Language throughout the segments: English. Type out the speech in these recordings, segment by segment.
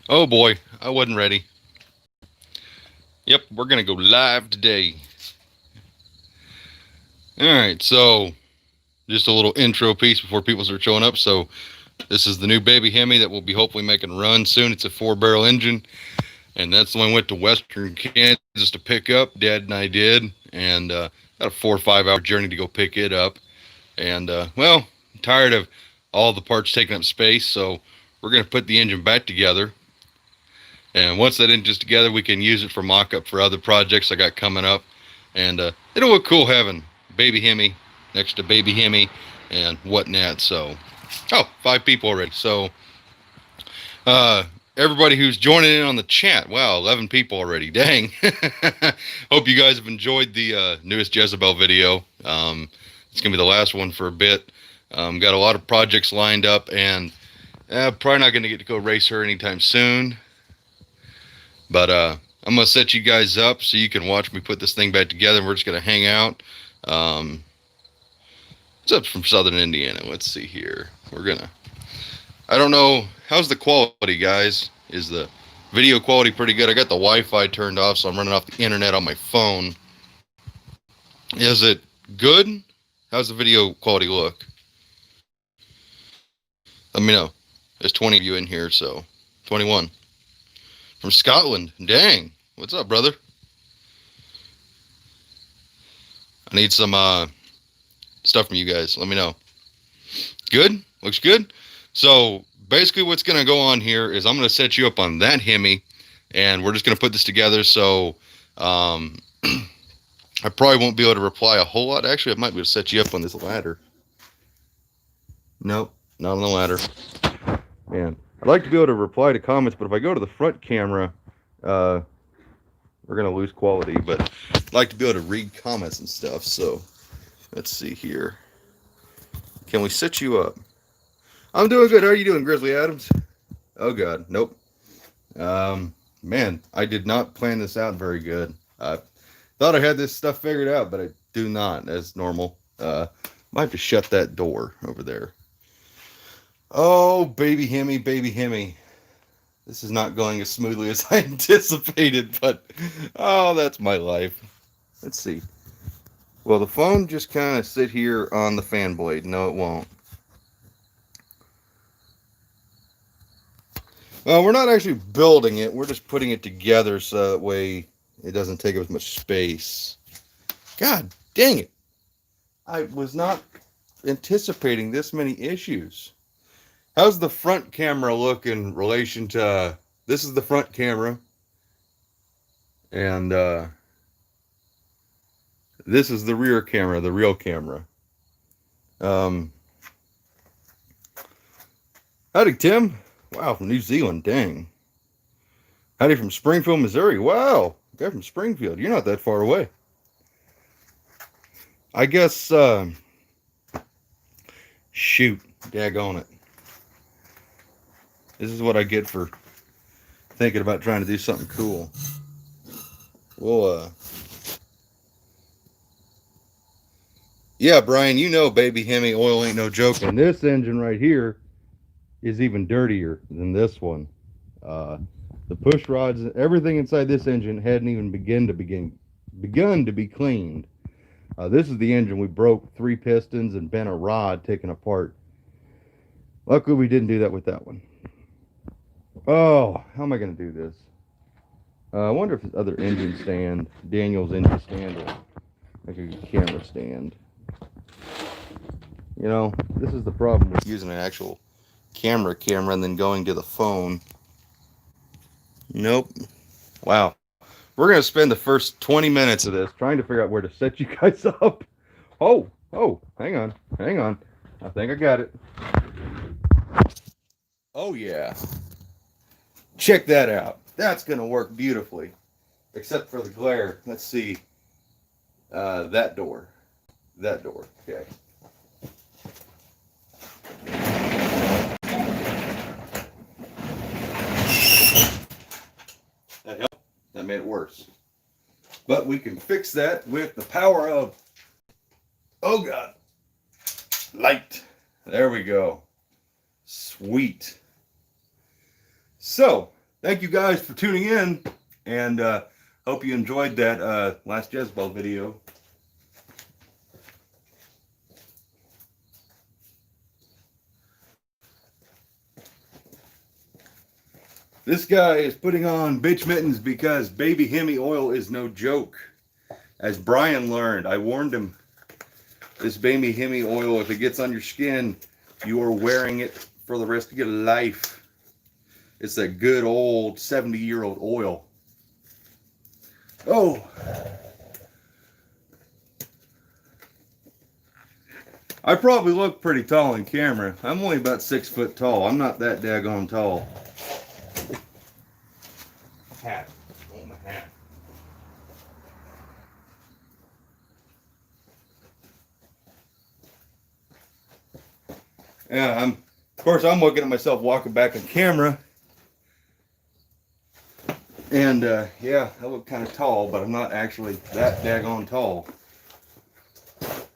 Oh boy, I wasn't ready. Yep, we're gonna go live today. Alright, so just a little intro piece before people start showing up. So this is the new baby Hemi that we'll be hopefully making run soon. It's a 4-barrel engine, and that's the one we went to Western Kansas to pick up. Dad and I did, and got a 4 or 5 hour journey to go pick it up. And well, I'm tired of all the parts taking up space, so we're gonna put the engine back together. And once that engine's together, we can use it for mock-up for other projects I got coming up. And it'll look cool having baby Hemi next to baby Hemi and whatnot. So, oh, 5 people already. So, everybody who's joining in on the chat, wow, 11 people already. Dang. Hope you guys have enjoyed the newest Jezebel video. It's going to be the last one for a bit. Got a lot of projects lined up, and probably not going to get to go race her anytime soon. But I'm going to set you guys up so you can watch me put this thing back together. And we're just going to hang out. What's up from Southern Indiana? Let's see here. I don't know. How's the quality, guys? Is the video quality pretty good? I got the Wi-Fi turned off, so I'm running off the internet on my phone. Is it good? How's the video quality look? Let me know. There's 20 of you in here, so 21. From Scotland. Dang. What's up, brother? I need some stuff from you guys. Let me know. Good? Looks good? So basically what's going to go on here is I'm going to set you up on that Hemi, and we're just going to put this together. So I probably won't be able to reply a whole lot. Actually, I might be able to set you up on this ladder. Nope, not on the ladder. Man, I'd like to be able to reply to comments, but if I go to the front camera, we're going to lose quality. But I'd like to be able to read comments and stuff. So let's see here. Can we set you up? I'm doing good. How are you doing, Grizzly Adams? Oh, God. Nope. Man, I did not plan this out very good. I thought I had this stuff figured out, but I do not, as normal. Might have to shut that door over there. Oh, baby Hemi, baby Hemi. This is not going as smoothly as I anticipated, but oh, that's my life. Let's see. Well, the phone just kind of sit here on the fan blade. No, it won't. We're not actually building it. We're just putting it together so that way it doesn't take up as much space. God dang it. I was not anticipating this many issues. How's the front camera look in relation to... This is the front camera. And this is the rear camera, the real camera. Howdy, Tim. Wow, from New Zealand, dang. Howdy from Springfield, Missouri. Wow, guy from Springfield. You're not that far away. I guess, shoot, daggone it. This is what I get for thinking about trying to do something cool. Well, yeah, Brian, you know baby Hemi oil ain't no joke. And this engine right here is even dirtier than this one. The push rods, everything inside this engine hadn't even begun to be cleaned. This is the engine we broke 3 pistons and bent a rod taken apart. Luckily, we didn't do that with that one. Oh, how am I going to do this? I wonder if this other engine stand, Daniel's engine stand, will make a good camera stand. You know, this is the problem with using an actual camera and then going to the phone. Nope. Wow. We're going to spend the first 20 minutes of this trying to figure out where to set you guys up. Oh, hang on. I think I got it. Oh, yeah. Check that out. That's going to work beautifully. Except for the glare. Let's see. That door. Okay. That helped. That made it worse. But we can fix that with the power of, oh God, light. There we go. Sweet. So, thank you guys for tuning in, and hope you enjoyed that last Jezebel video. This guy is putting on bitch mittens because baby Hemi oil is no joke. As Brian learned, I warned him, this baby Hemi oil, if it gets on your skin, you are wearing it for the rest of your life. It's that good old 70-year-old oil. Oh, I probably look pretty tall in camera. I'm only about 6 foot tall. I'm not that daggone tall. Hat. Oh, my hat. Yeah, of course, I'm looking at myself walking back on camera. And, yeah, I look kind of tall, but I'm not actually that daggone tall.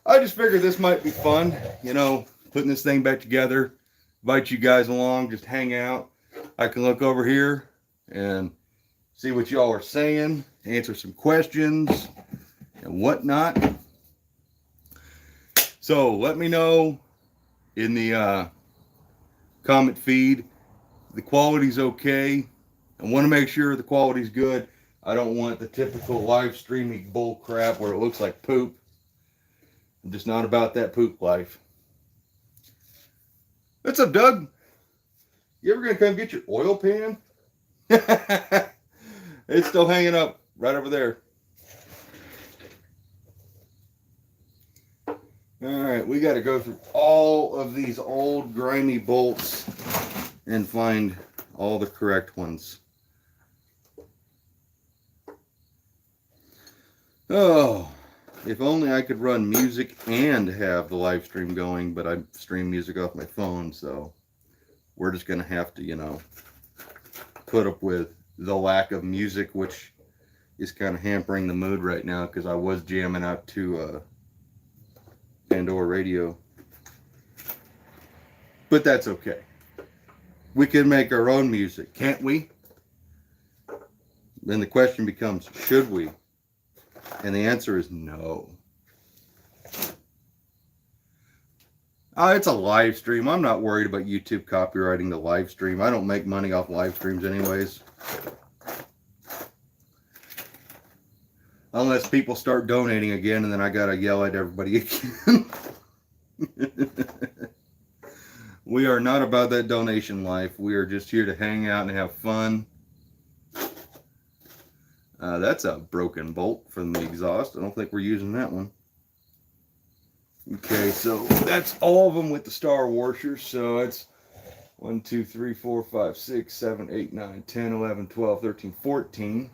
I just figured this might be fun, you know, putting this thing back together. Invite you guys along, just hang out. I can look over here and see what y'all are saying, answer some questions and whatnot. So let me know in the comment feed the quality's okay. I want to make sure the quality's good. I don't want the typical live streaming bull crap where it looks like poop. I'm just not about that poop life. What's up, Doug? You ever gonna come get your oil pan? It's still hanging up right over there. All right, we got to go through all of these old grimy bolts and find all the correct ones. Oh, if only I could run music and have the live stream going, but I stream music off my phone, so we're just going to have to, you know, put up with the lack of music, which is kind of hampering the mood right now because I was jamming out to Pandora Radio. But that's okay. We can make our own music, can't we? Then the question becomes, should we? And the answer is no. It's a live stream. I'm not worried about YouTube copywriting the live stream. I don't make money off live streams anyways. Unless people start donating again and then I gotta yell at everybody again. We are not about that donation life. We are just here to hang out and have fun. That's a broken bolt from the exhaust. I don't think we're using that one. Okay, so that's all of them with the star washers. So it's 1, 2, 3, 4, 5, 6, 7, 8, 9, 10, 11, 12, 13, 14.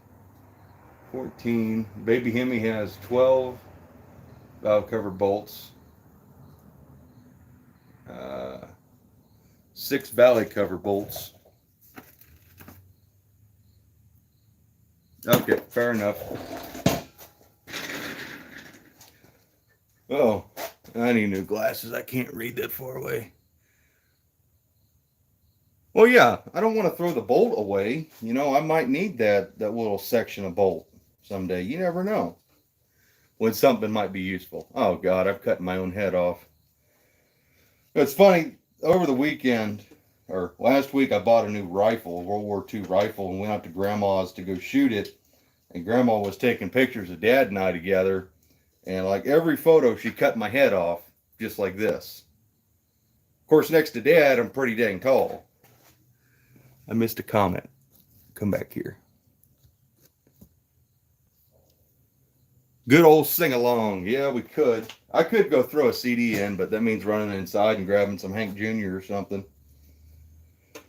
14. Baby Hemi has 12 valve cover bolts. 6 valley cover bolts. Okay, fair enough. Oh, I need new glasses. I can't read that far away. Well, yeah, I don't want to throw the bolt away. You know, I might need that little section of bolt someday. You never know when something might be useful. Oh, God, I've cut my own head off. It's funny, over the weekend, or last week, I bought a new rifle, a World War II rifle, and went out to Grandma's to go shoot it. And Grandma was taking pictures of Dad and I together. And like every photo, she cut my head off, just like this. Of course, next to Dad, I'm pretty dang tall. I missed a comment. Come back here. Good old sing-along. Yeah, we could. I could go throw a CD in, but that means running inside and grabbing some Hank Jr. or something.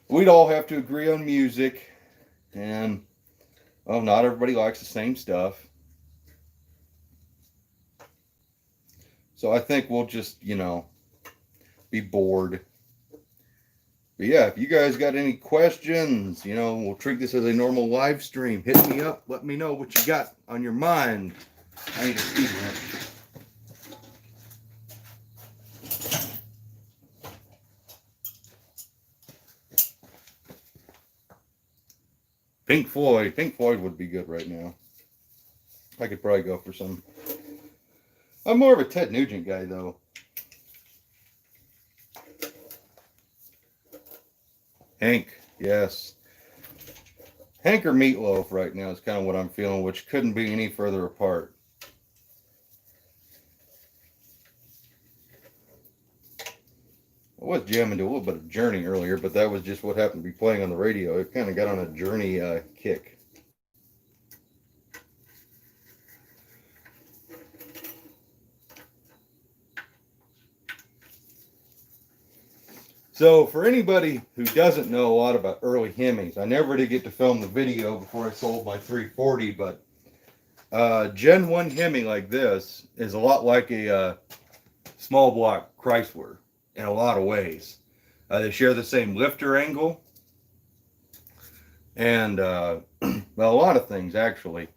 We'd all have to agree on music. And, well, not everybody likes the same stuff. So I think we'll just, you know, be bored. But yeah, if you guys got any questions, you know, we'll treat this as a normal live stream. Hit me up. Let me know what you got on your mind. I need a speed wrench. Pink Floyd. Pink Floyd would be good right now. I could probably go for some. I'm more of a Ted Nugent guy, though. Hank, yes. Hank or Meatloaf right now is kind of what I'm feeling, which couldn't be any further apart. I was jamming to a little bit of Journey earlier, but that was just what happened to be playing on the radio. It kind of got on a Journey kick. So for anybody who doesn't know a lot about early Hemis, I never did get to film the video before I sold my 340, but Gen 1 Hemi like this is a lot like a small block Chrysler in a lot of ways. They share the same lifter angle and well, a lot of things actually.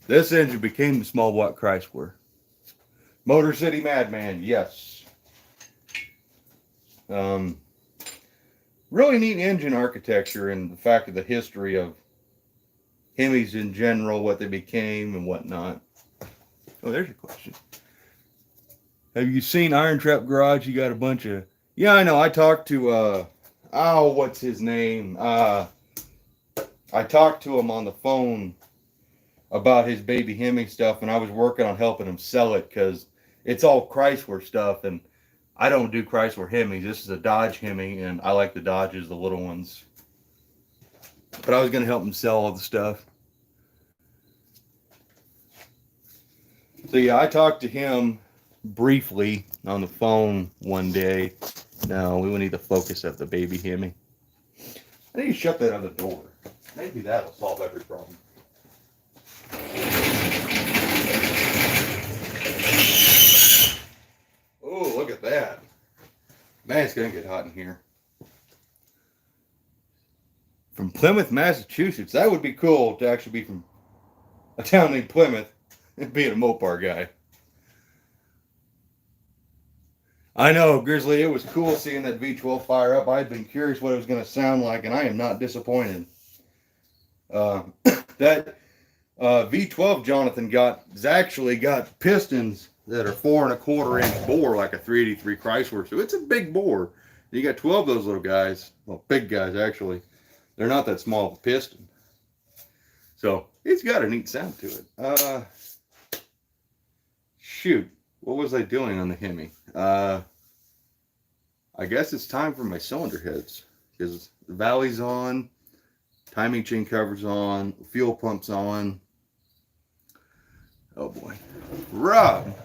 This engine became the small block Chrysler. Motor City Madman, yes. Really neat engine architecture and the fact of the history of Hemis in general, what they became and whatnot. Oh, there's your question. Have you seen Iron Trap Garage? You got a bunch of... Yeah, I know. I talked to, oh, what's his name? I talked to him on the phone about his baby Hemi stuff, and I was working on helping him sell it because it's all Chrysler stuff, and I don't do Chrysler Hemis. This is a Dodge Hemi, and I like the Dodges, the little ones. But I was going to help him sell all the stuff. So yeah, I talked to him briefly on the phone one day. No, we need to focus at the baby Hemi. I need to shut that other door. Maybe that'll solve every problem. Oh, look at that. Man, it's going to get hot in here. From Plymouth, Massachusetts. That would be cool to actually be from a town named Plymouth and being a Mopar guy. I know, Grizzly, it was cool seeing that V12 fire up. I'd been curious what it was going to sound like, and I am not disappointed. That V12 Jonathan has actually got pistons that are 4 1/4 inch bore, like a 383 Chrysler. So it's a big bore. You got 12 of those little guys. Well, big guys, actually. They're not that small of a piston. So it's got a neat sound to it. Shoot. What was I doing on the Hemi? I guess it's time for my cylinder heads. Because the valley's on. Timing chain cover's on. Fuel pump's on. Oh boy. Rob.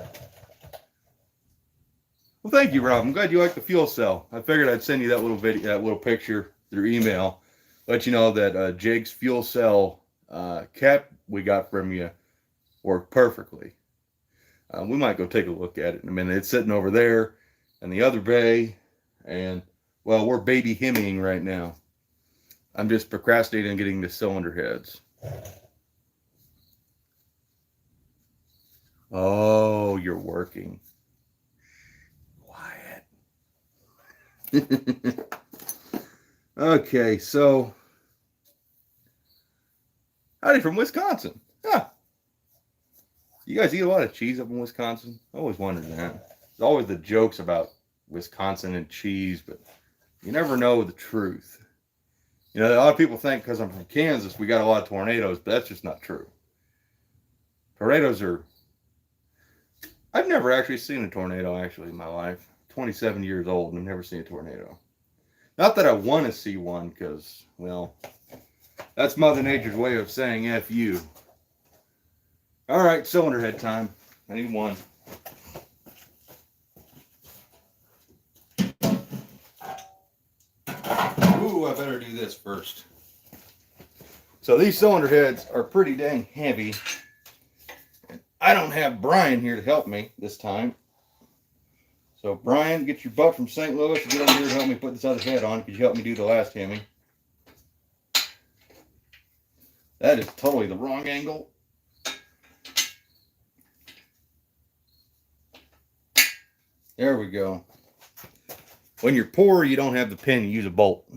Well, thank you, Rob. I'm glad you like the fuel cell. I figured I'd send you that little video, that little picture through email. Let you know that Jake's fuel cell cap we got from you worked perfectly. We might go take a look at it in a minute. It's sitting over there in the other bay. And, well, we're baby Hemiing right now. I'm just procrastinating on getting the cylinder heads. Oh, you're working. Quiet. Okay, so. Howdy from Wisconsin. Huh. You guys eat a lot of cheese up in Wisconsin? I always wondered that. There's always the jokes about Wisconsin and cheese, but you never know the truth. You know, a lot of people think because I'm from Kansas, we got a lot of tornadoes, but that's just not true. Tornadoes are... I've never actually seen a tornado, actually, in my life. 27 years old, and I've never seen a tornado. Not that I want to see one, because, well, that's Mother Nature's way of saying F you. All right, cylinder head time. I need one. Ooh, I better do this first. So these cylinder heads are pretty dang heavy. I don't have Brian here to help me this time. So Brian, get your butt from St. Louis and get over here to help me put this other head on because you helped me do the last Hemi. That is totally the wrong angle. There we go. When you're poor, you don't have the pin, you use a bolt.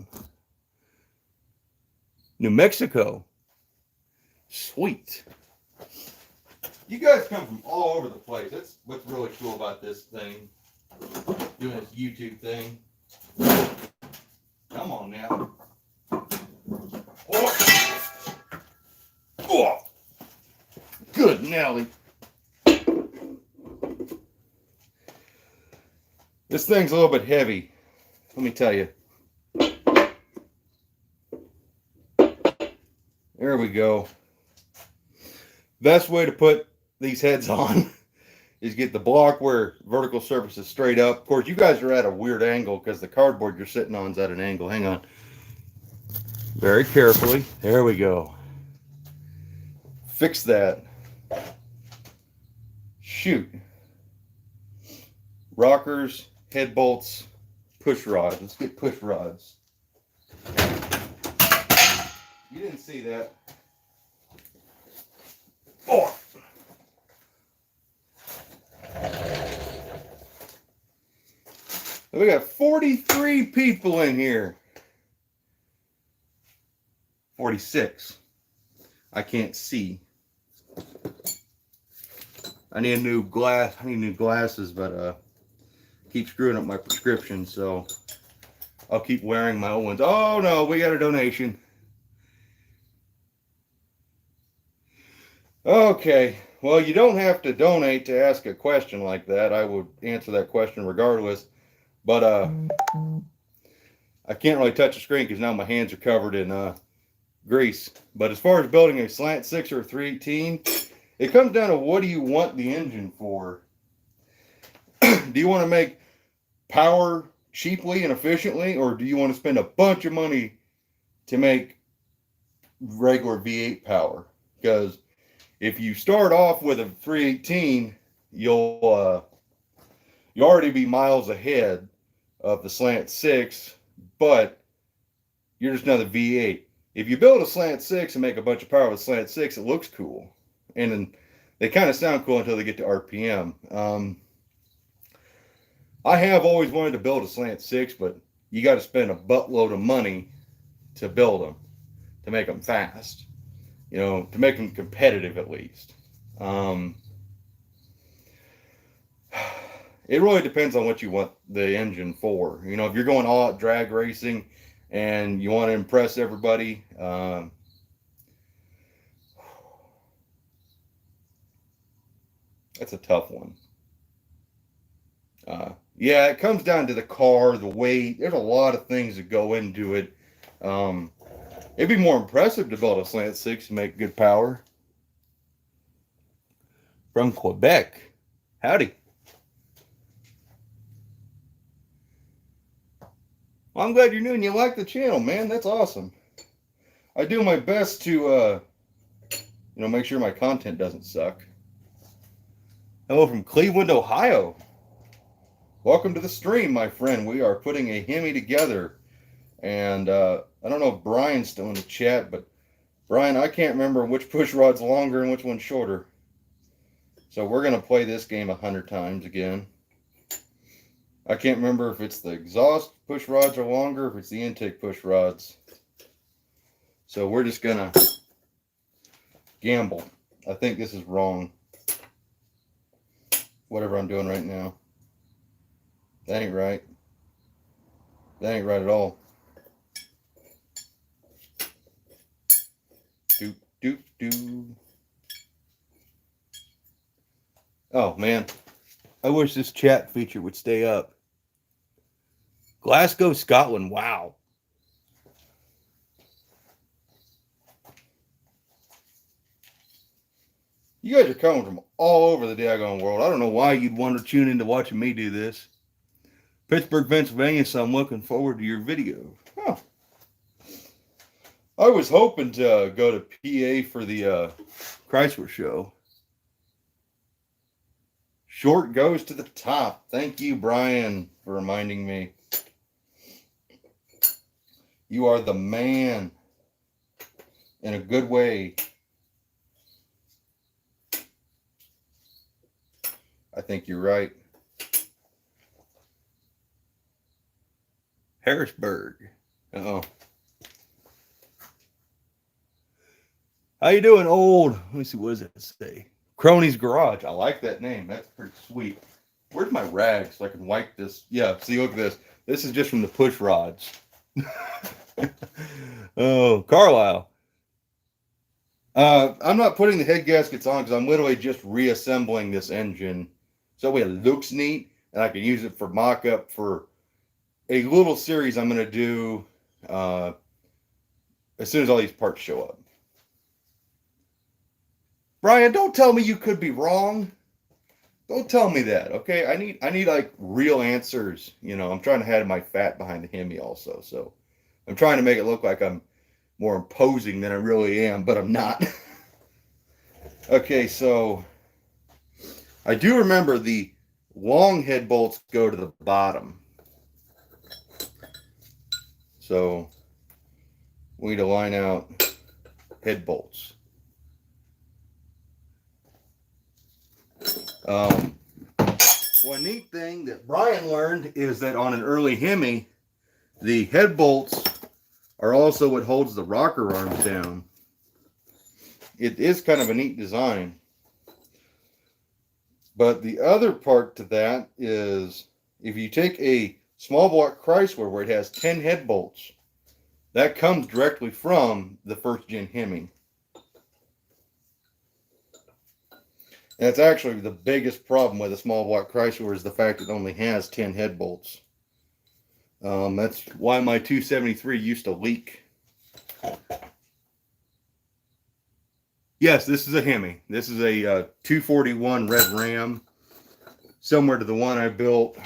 New Mexico. Sweet. You guys come from all over the place. That's what's really cool about this thing. Doing this YouTube thing. Come on now. Oh. Oh. Good Nelly. This thing's a little bit heavy. Let me tell you. There we go. Best way to put these heads on is get the block where vertical surface is straight up. Of course, you guys are at a weird angle because the cardboard you're sitting on is at an angle. Hang on. Very carefully. There we go. Fix that. Shoot. Rockers, head bolts, push rods. Let's get push rods. You didn't see that. Oh. We got 43 people in here. 46. I can't see. I need new glasses, but keep screwing up my prescription, so I'll keep wearing my old ones. Oh no, we got a donation. Okay, well, you don't have to donate to ask a question like that. I would answer that question regardless. But I can't really touch the screen because now my hands are covered in grease. But as far as building a slant 6 or a 318, it comes down to what do you want the engine for? Do you want to make power cheaply and efficiently, or do you want to spend a bunch of money to make regular V8 power? Because if you start off with a 318, you'll already be miles ahead of the slant 6, but you're just another V8. If you build a slant 6 and make a bunch of power with slant 6, it looks cool. And then they kind of sound cool until they get to RPM. I have always wanted to build a slant 6, but you got to spend a buttload of money to build them, to make them fast, you know, to make them competitive at least. It really depends on what you want the engine for. You know, if you're going all out drag racing and you want to impress everybody, that's a tough one. Yeah, it comes down to the car, the weight. There's a lot of things that go into it. It'd be more impressive to build a slant 6 and make good power. From Quebec. Howdy. Well, I'm glad you're new and you like the channel, man. That's awesome. I do my best to, make sure my content doesn't suck. Hello from Cleveland, Ohio. Welcome to the stream, my friend. We are putting a Hemi together. And I don't know if Brian's still in the chat, but Brian, I can't remember which push rod's longer and which one's shorter. So we're going to play this game 100 times again. I can't remember if it's the exhaust push rods are longer, if it's the intake push rods. So we're just going to gamble. I think this is wrong. Whatever I'm doing right now. That ain't right. That ain't right at all. Doop, doop, doop. Oh, man. I wish this chat feature would stay up. Glasgow, Scotland. Wow. You guys are coming from all over the daggone world. I don't know why you'd want to tune into watching me do this. Pittsburgh, Pennsylvania, so I'm looking forward to your video. Huh. I was hoping to go to PA for the Chrysler show. Short goes to the top. Thank you, Brian, for reminding me. You are the man. In a good way. I think you're right. Harrisburg. Uh-oh. How you doing, old? Let me see, what does it say? Crony's Garage. I like that name. That's pretty sweet. Where's my rag so I can wipe this? Yeah, see, look at this. This is just from the Pushrods. Oh, Carlisle. I'm not putting the head gaskets on because I'm literally just reassembling this engine so it looks neat and I can use it for mock-up for a little series I'm going to do as soon as all these parts show up. Brian, don't tell me you could be wrong. Don't tell me that, okay? I need like real answers. You know, I'm trying to hide my fat behind the Hemi also, so I'm trying to make it look like I'm more imposing than I really am, but I'm not. Okay, so I do remember the long head bolts go to the bottom. So we need to line out head bolts. One neat thing that Brian learned is that on an early Hemi, the head bolts are also what holds the rocker arms down. It is kind of a neat design. But the other part to that is if you take a small block Chrysler where it has 10 head bolts, that comes directly from the first gen Hemi. That's actually the biggest problem with a small block Chrysler is the fact it only has 10 head bolts. That's why my 273 used to leak. Yes, this is a Hemi. This is a 241 Red Ram, similar to the one I built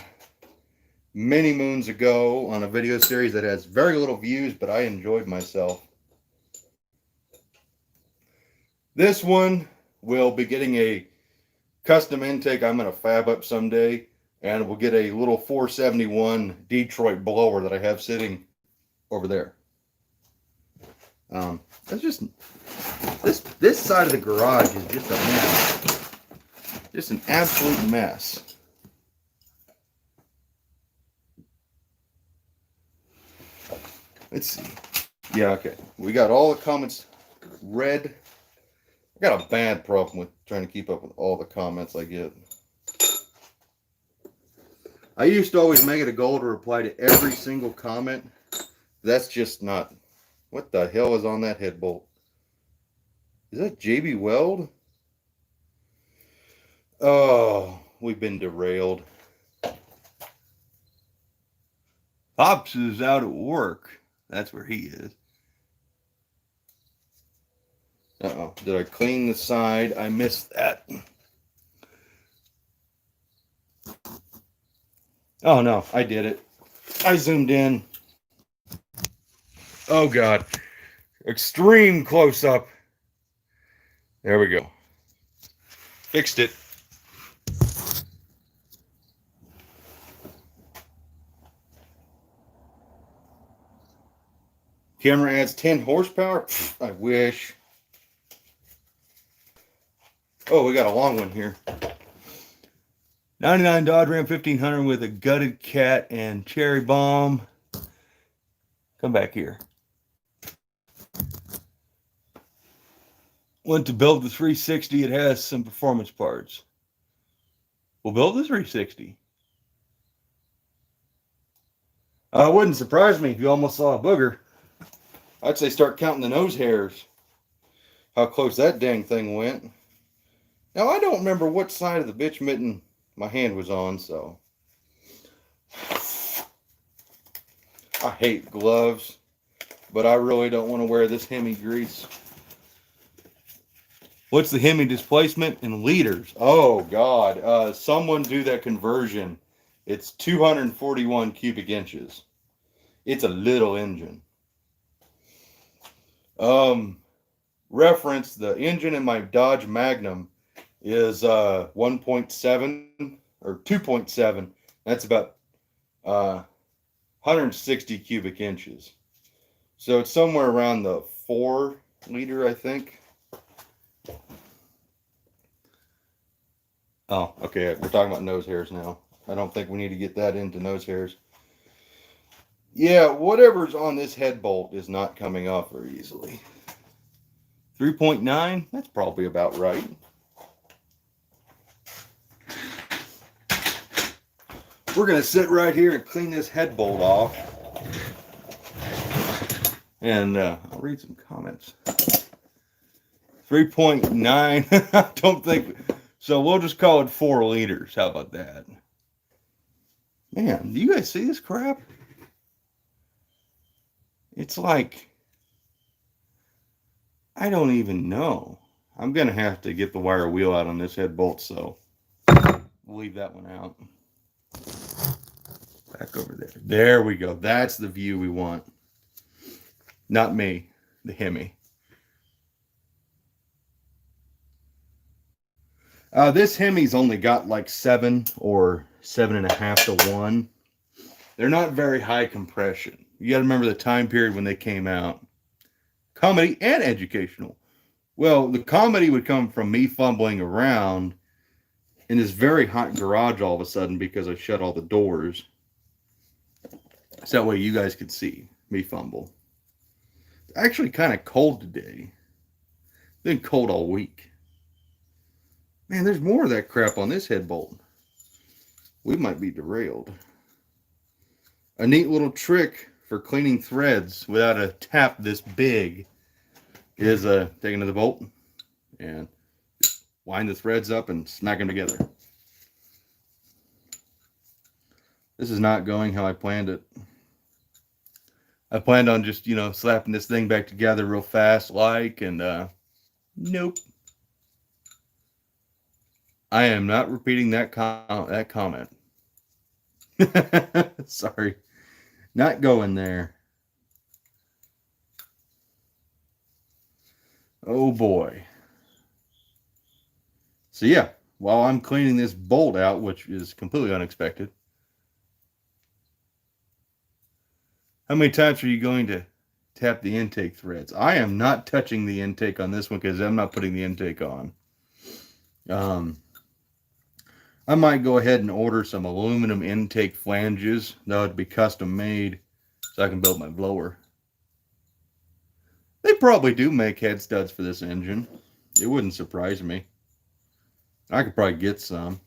many moons ago on a video series that has very little views, but I enjoyed myself. This one will be getting a custom intake I'm going to fab up someday, and we'll get a little 471 Detroit blower that I have sitting over there. That's just this side of the garage is just a mess, just an absolute mess. Let's see. Yeah, okay. We got all the comments read. I got a bad problem with trying to keep up with all the comments I get. I used to always make it a goal to reply to every single comment. That's just not. What the hell is on that head bolt? Is that JB Weld? Oh, we've been derailed. Pops is out at work. That's where he is. Uh-oh. Did I clean the side? I missed that. Oh, no. I did it. I zoomed in. Oh, God. Extreme close-up. There we go. Fixed it. Camera adds 10 horsepower. I wish. Oh, we got a long one here. 99 Dodge Ram 1500 with a gutted cat and cherry bomb. Come back here. Went to build the 360. It has some performance parts. We'll build the 360. It wouldn't surprise me if you almost saw a booger. I'd say start counting the nose hairs. How close that dang thing went. Now, I don't remember what side of the bitch mitten my hand was on, so. I hate gloves, but I really don't want to wear this Hemi grease. What's the Hemi displacement in liters? Oh, God. Someone do that conversion. It's 241 cubic inches. It's a little engine. Reference, the engine in my Dodge Magnum is 1.7 or 2.7. That's about 160 cubic inches. So it's somewhere around the 4 liter, I think. Oh, okay. We're talking about nose hairs now. I don't think we need to get that into nose hairs. Yeah, whatever's on this head bolt is not coming off very easily. 3.9, that's probably about right. We're going to sit right here and clean this head bolt off. And I'll read some comments. 3.9, I don't think, so we'll just call it 4 liters. How about that? Man, do you guys see this crap? It's like, I don't even know. I'm going to have to get the wire wheel out on this head bolt, so we'll leave that one out. Back over there. There we go. That's the view we want. Not me, the Hemi. This Hemi's only got like 7 or 7.5 to 1. They're not very high compression. You got to remember the time period when they came out. Comedy and educational. Well, the comedy would come from me fumbling around in this very hot garage all of a sudden because I shut all the doors. So that way you guys could see me fumble. It's actually kind of cold today. It's been cold all week. Man, there's more of that crap on this head bolt. We might be derailed. A neat little trick for cleaning threads without a tap this big is taking the bolt and just wind the threads up and smack them together. This is not going how I planned it. I planned on just, slapping this thing back together real fast and nope. I am not repeating that comment. Sorry. Not going there. Oh boy. So yeah, while I'm cleaning this bolt out, which is completely unexpected. How many times are you going to tap the intake threads? I am not touching the intake on this one because I'm not putting the intake on. I might go ahead and order some aluminum intake flanges. That would be custom made so I can build my blower. They probably do make head studs for this engine. It wouldn't surprise me. I could probably get some.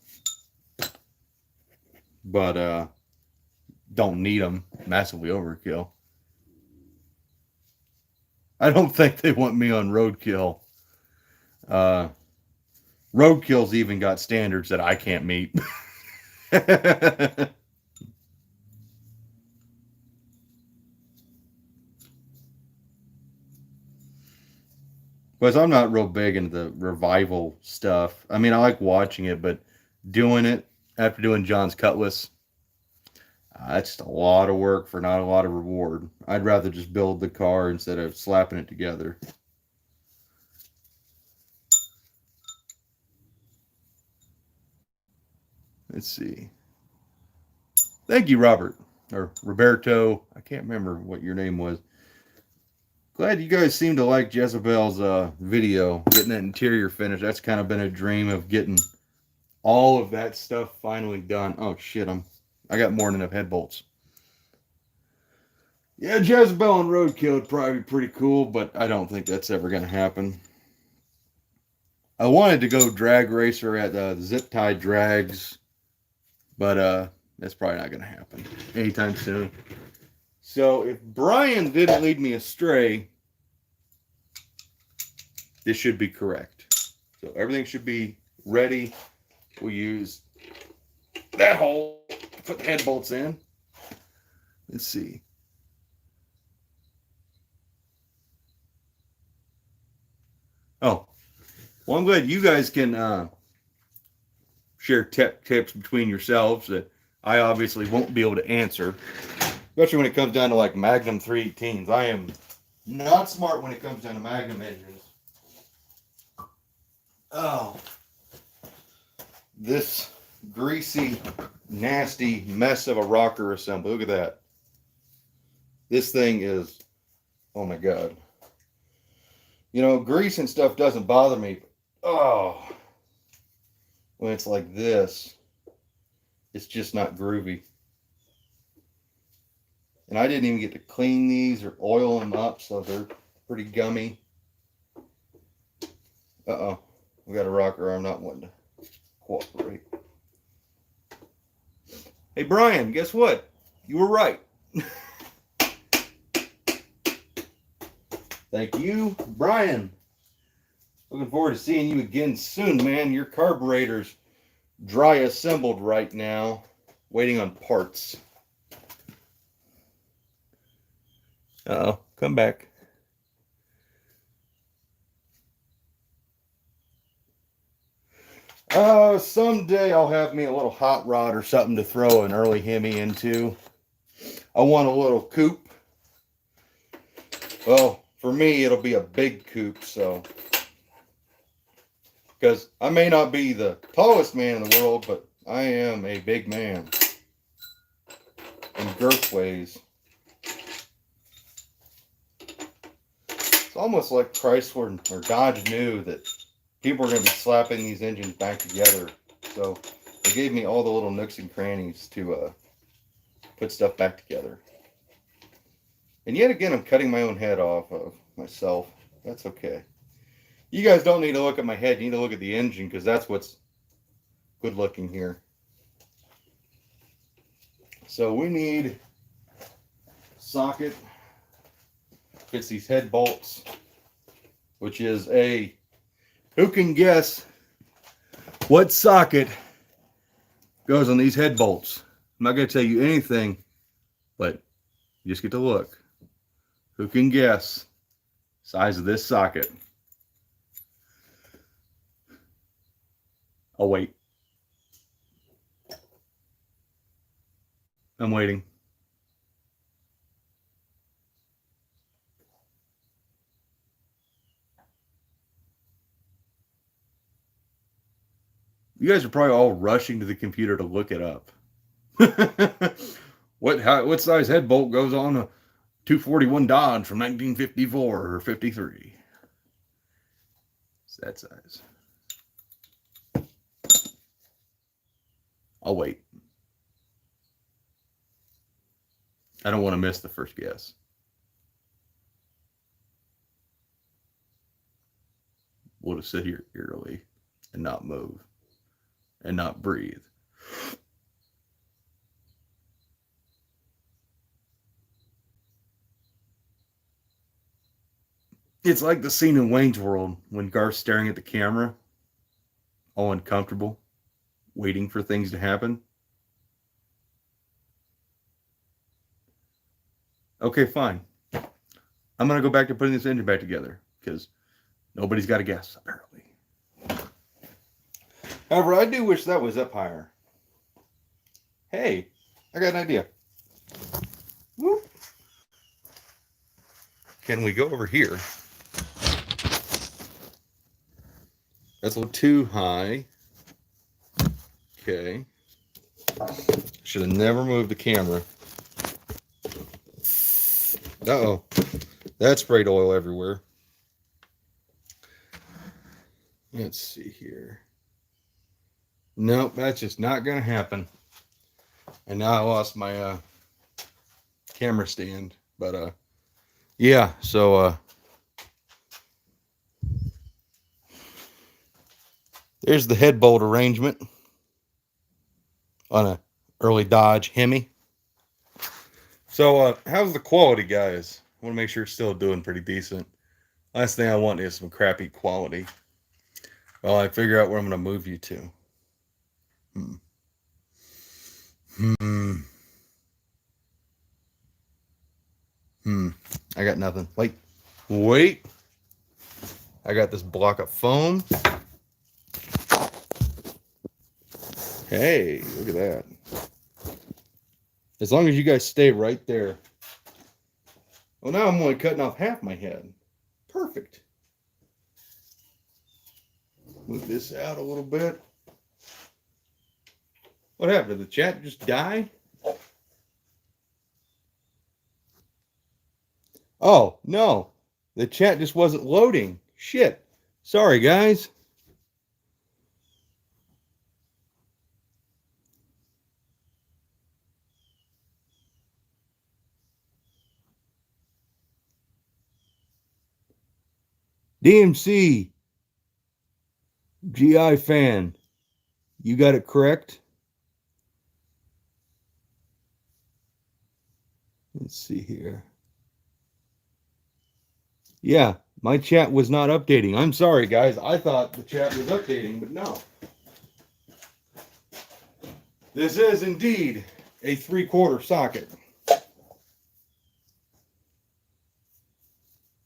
But don't need them. Massively overkill. I don't think they want me on roadkill. Roadkill's even got standards that I can't meet. Because I'm not real big into the revival stuff. I mean, I like watching it, but doing it after doing John's Cutlass, that's just a lot of work for not a lot of reward. I'd rather just build the car instead of slapping it together. Let's see. Thank you, Robert. Or Roberto. I can't remember what your name was. Glad you guys seem to like Jezebel's video. Getting that interior finished. That's kind of been a dream of getting all of that stuff finally done. Oh, shit. I got more than enough head bolts. Yeah, Jezebel and Roadkill would probably be pretty cool, but I don't think that's ever going to happen. I wanted to go drag racer at the zip tie drags, but that's probably not going to happen anytime soon. So if Brian didn't lead me astray, this should be correct. So everything should be ready. We'll use that hole to put the head bolts in. Let's see. Oh, well, I'm glad you guys can share tips between yourselves that I obviously won't be able to answer. Especially when it comes down to like Magnum 318s. I am not smart when it comes down to Magnum engines. Oh. This greasy, nasty mess of a rocker assembly. Look at that. This thing is, oh my God. Grease and stuff doesn't bother me. Oh. When it's like this, it's just not groovy. And I didn't even get to clean these or oil them up, so they're pretty gummy. Uh-oh. We got a rocker. I'm not wanting to cooperate. Hey, Brian, guess what? You were right. Thank you, Brian. Looking forward to seeing you again soon, man. Your carburetor's dry assembled right now, waiting on parts. Uh-oh, come back. Someday I'll have me a little hot rod or something to throw an early Hemi into. I want a little coupe. Well, for me, it'll be a big coupe, so. Because I may not be the tallest man in the world, but I am a big man. In girth ways. It's almost like Chrysler or Dodge knew that people were going to be slapping these engines back together. So they gave me all the little nooks and crannies to put stuff back together. And yet again, I'm cutting my own head off of myself. That's okay. You guys don't need to look at my head. You need to look at the engine, because that's what's good looking here. So we need socket. Fits these head bolts, which is a, who can guess what socket goes on these head bolts? I'm not going to tell you anything, but you just get to look. Who can guess size of this socket? I'll wait. I'm waiting. You guys are probably all rushing to the computer to look it up. What size head bolt goes on a 241 Dodge from 1954 or 53? It's that size. I'll wait. I don't want to miss the first guess. We'll just sit here eerily and not move and not breathe. It's like the scene in Wayne's World when Garth's staring at the camera, all uncomfortable, waiting for things to happen. Okay, fine. I'm going to go back to putting this engine back together because nobody's got a guess, apparently. However, I do wish that was up higher. Hey, I got an idea. Whoop. Can we go over here? That's a little too high. Okay. Should have never moved the camera. Uh-oh. That sprayed oil everywhere. Let's see here. Nope, that's just not going to happen. And now I lost my camera stand. But, yeah, so there's the head bolt arrangement on a early Dodge Hemi. So, how's the quality, guys? I want to make sure it's still doing pretty decent. Last thing I want is some crappy quality. Well, I figure out where I'm going to move you to. I got nothing. Wait. I got this block of foam. Hey, look at that. As long as you guys stay right there. Well, now I'm only cutting off half my head. Perfect. Move this out a little bit. What happened? Did the chat just die? Oh, no. The chat just wasn't loading. Shit. Sorry, guys. DMC. GI fan, you got it correct. Let's see here. Yeah, my chat was not updating. I'm sorry, guys. I thought the chat was updating, but no. This is indeed a 3/4 socket.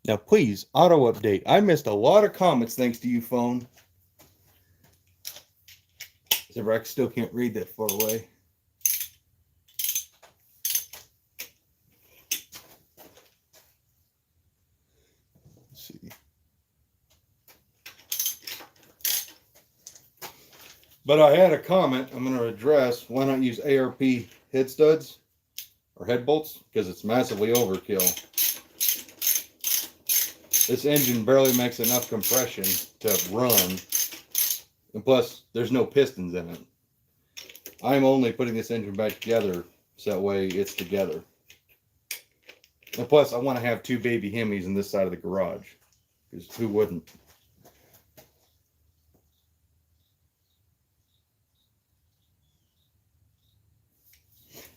Now, please, auto update. I missed a lot of comments thanks to you, phone. I still can't read that far away. Let's see. But I had a comment I'm going to address. Why not use ARP head studs or head bolts? Because it's massively overkill. This engine barely makes enough compression to run. And plus, there's no pistons in it. I'm only putting this engine back together so that way it's together. And plus, I want to have 2 baby Hemis in this side of the garage. Because who wouldn't?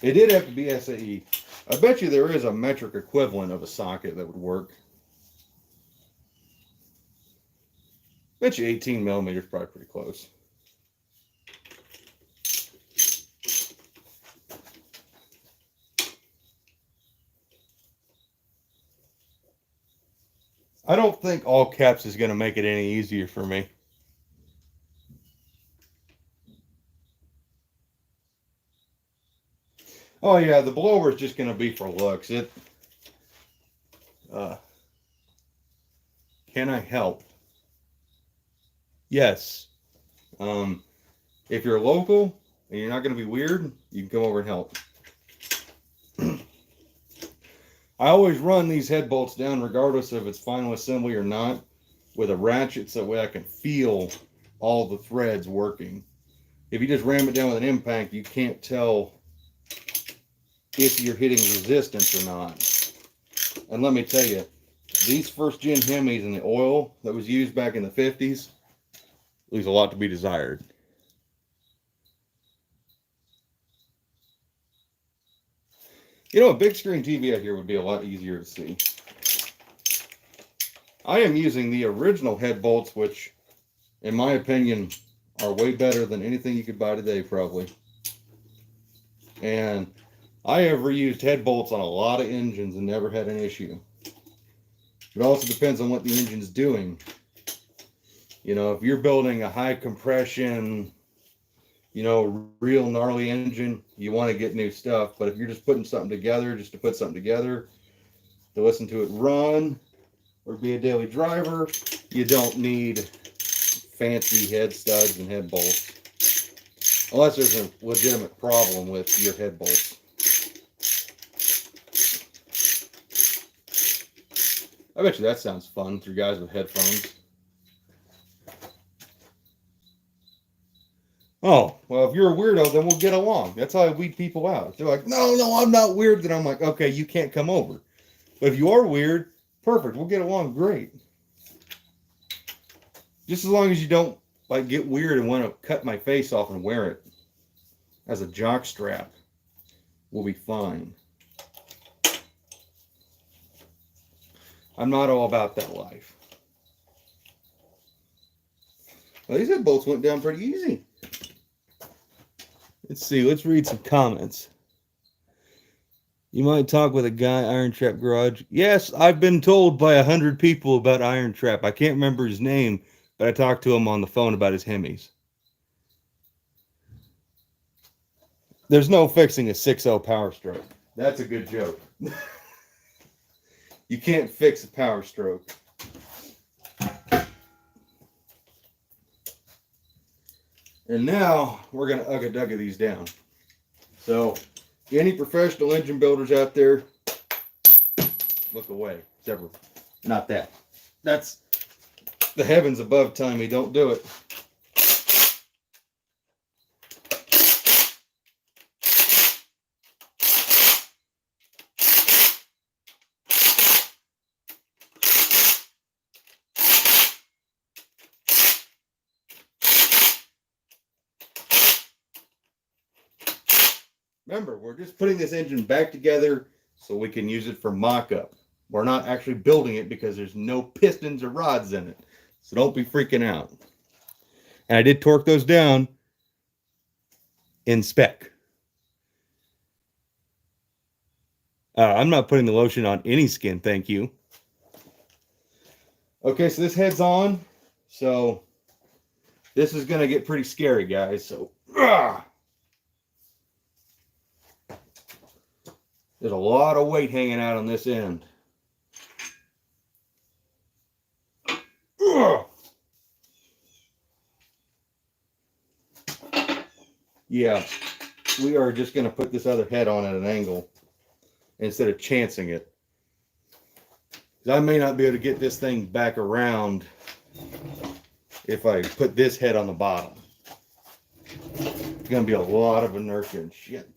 It did have to be SAE. I bet you there is a metric equivalent of a socket that would work. Bet you 18 millimeters probably pretty close. I don't think all caps is going to make it any easier for me. Oh yeah, the blower is just going to be for looks. Can I help? Yes. If you're local and you're not going to be weird, you can come over and help. I always run these head bolts down regardless if it's final assembly or not with a ratchet so that way I can feel all the threads working. If you just ram it down with an impact, you can't tell if you're hitting resistance or not. And let me tell you, these first gen Hemis and the oil that was used back in the 50s leaves a lot to be desired. You know, a big screen TV out here would be a lot easier to see. I am using the original head bolts, which, in my opinion, are way better than anything you could buy today, probably. And I have reused head bolts on a lot of engines and never had an issue. It also depends on what the engine's doing. You know, if you're building a high compression, you know, real gnarly engine, you want to get new stuff. But if you're just putting something together just to put something together, to listen to it run or be a daily driver, you don't need fancy head studs and head bolts. Unless there's a legitimate problem with your head bolts. I bet you that sounds fun for guys with headphones. Oh, well, if you're a weirdo, then we'll get along. That's how I weed people out. They're like, no, I'm not weird. Then I'm like, okay, you can't come over. But if you are weird, perfect. We'll get along great. Just as long as you don't like get weird and want to cut my face off and wear it as a jock strap, we'll be fine. I'm not all about that life. Well, these head bolts went down pretty easy. Let's see. Let's read some comments. You might talk with a guy, Iron Trap Garage. Yes, I've been told by 100 people about Iron Trap. I can't remember his name, but I talked to him on the phone about his Hemis. There's no fixing a 6.0 Power Stroke. That's a good joke. You can't fix a Power Stroke. And now we're going to ugga-dugga these down. So, any professional engine builders out there, look away. Except for not that. That's the heavens above telling me don't do it. Remember, we're just putting this engine back together so we can use it for mock-up. We're not actually building it because there's no pistons or rods in it. So don't be freaking out. And I did torque those down in spec. I'm not putting the lotion on any skin, thank you. Okay, so this head's on. So this is going to get pretty scary, guys. So there's a lot of weight hanging out on this end. Yeah, we are just going to put this other head on at an angle instead of chancing it. I may not be able to get this thing back around if I put this head on the bottom. It's going to be a lot of inertia and shit.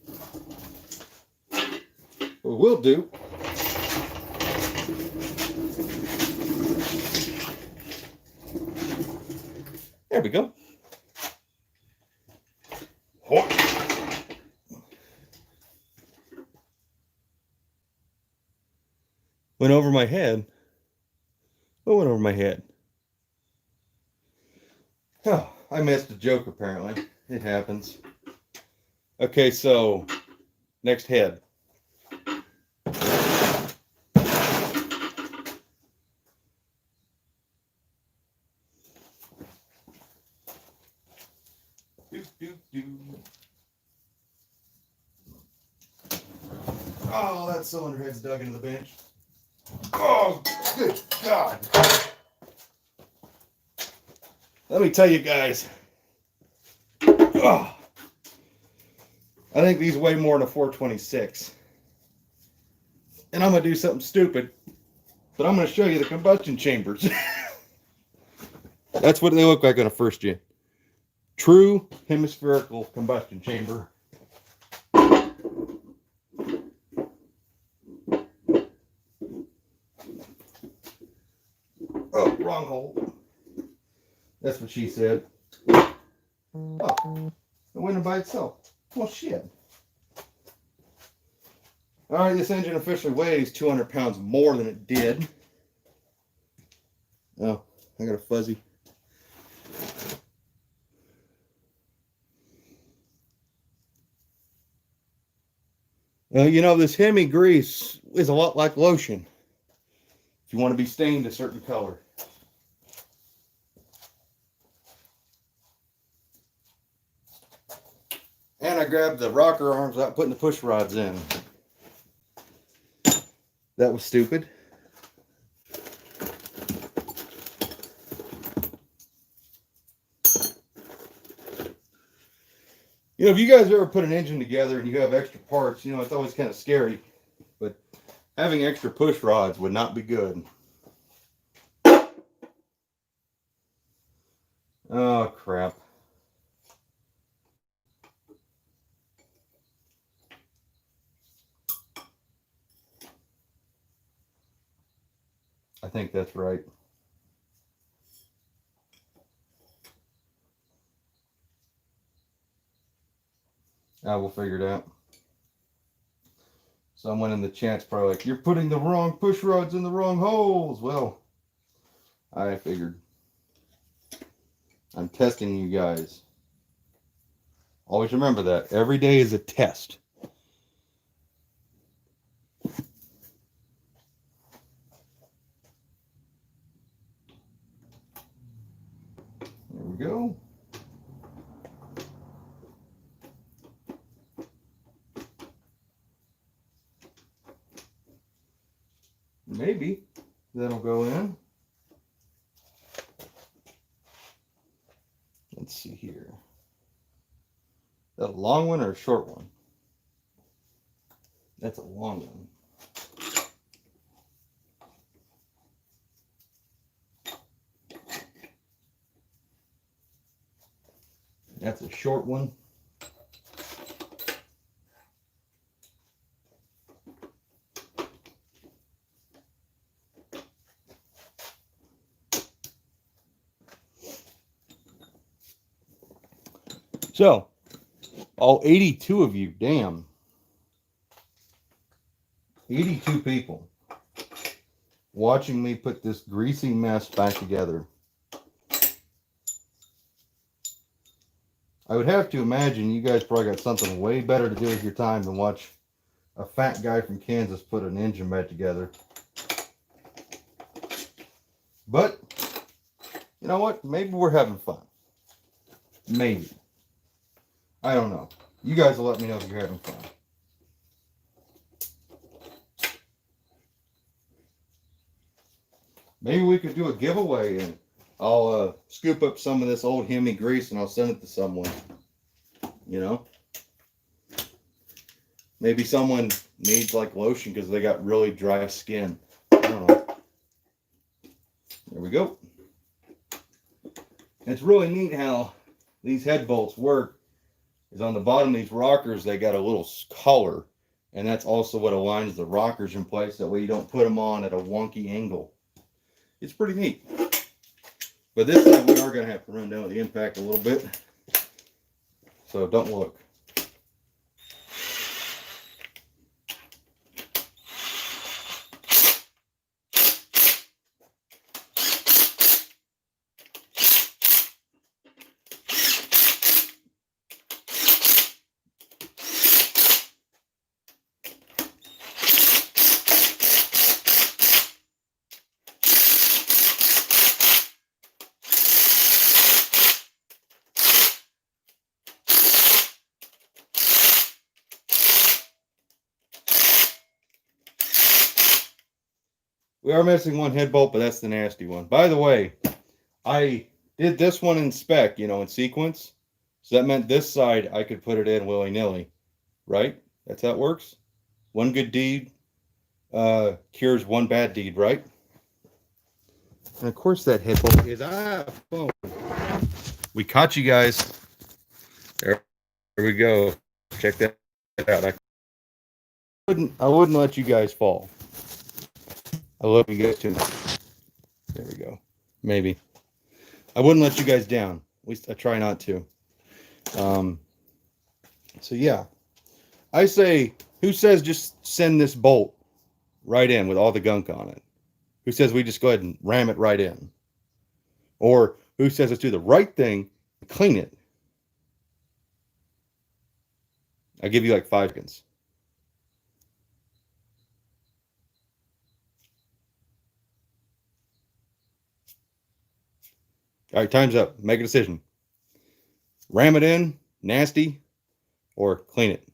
What we'll do there we go. Went over my head. What went over my head? Oh, I missed a joke apparently. It happens. Okay, so next head. Oh, that cylinder head's dug into the bench. Oh, good God. Let me tell you guys. Oh, I think these weigh more than a 426. And I'm going to do something stupid. But I'm going to show you the combustion chambers. That's what they look like on a first gen. True hemispherical combustion chamber. Oh, wrong hole. That's what she said. Oh, it went by itself. Well, shit. All right, this engine officially weighs 200 pounds more than it did. Oh, I got a fuzzy. You know, this Hemi grease is a lot like lotion. If you want to be stained a certain color. And I grabbed the rocker arms without putting the push rods in. That was stupid. You know, if you guys ever put an engine together and you have extra parts, you know, it's always kind of scary. But having extra push rods would not be good. Oh, crap. I think that's right. I will figure it out. Someone in the chat's probably like, you're putting the wrong push rods in the wrong holes. Well, I figured. I'm testing you guys. Always remember that. Every day is a test. There we go. Maybe that'll go in. Let's see here. Is that a long one or a short one? That's a long one. That's a short one. So, all 82 of you, damn. 82 people watching me put this greasy mess back together. I would have to imagine you guys probably got something way better to do with your time than watch a fat guy from Kansas put an engine back together. But, you know what? Maybe we're having fun. Maybe. I don't know. You guys will let me know if you're having fun. Maybe we could do a giveaway and I'll scoop up some of this old Hemi grease and I'll send it to someone. You know? Maybe someone needs like lotion because they got really dry skin. I don't know. There we go. And it's really neat how these head bolts work. Is on the bottom of these rockers, they got a little collar. And that's also what aligns the rockers in place. That way you don't put them on at a wonky angle. It's pretty neat. But this time we are going to have to run down the impact a little bit. So don't look. We are missing one head bolt, but that's the nasty one. By the way, I did this one in spec, you know, in sequence. So that meant this side I could put it in willy-nilly, right? That's how it works. One good deed cures one bad deed, right? And of course that head bolt is phone. We caught you guys. There we go. Check that out. I wouldn't let you guys fall. I love you guys too. There we go. Maybe. I wouldn't let you guys down. At least I try not to. So yeah. I say, who says just send this bolt right in with all the gunk on it? Who says we just go ahead and ram it right in? Or who says let's do the right thing and clean it? I'll give you like 5 seconds. All right, time's up. Make a decision. Ram it in, nasty, or clean it.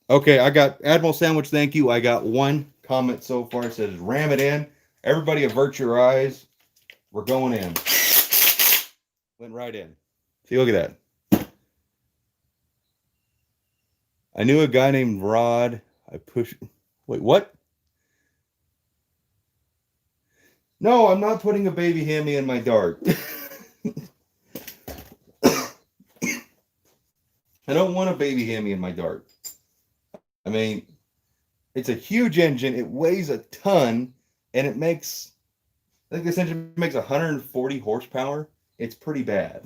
Okay, I got Admiral Sandwich, thank you. I got 1 comment so far. It says ram it in. Everybody avert your eyes. We're going in. Went right in. See, look at that. I knew a guy named Rod. Wait, what? No, I'm not putting a baby Hemi in my dart. I don't want a baby Hemi in my dart. I mean, it's a huge engine. It weighs a ton, and it makes, I think this engine makes 140 horsepower. It's pretty bad.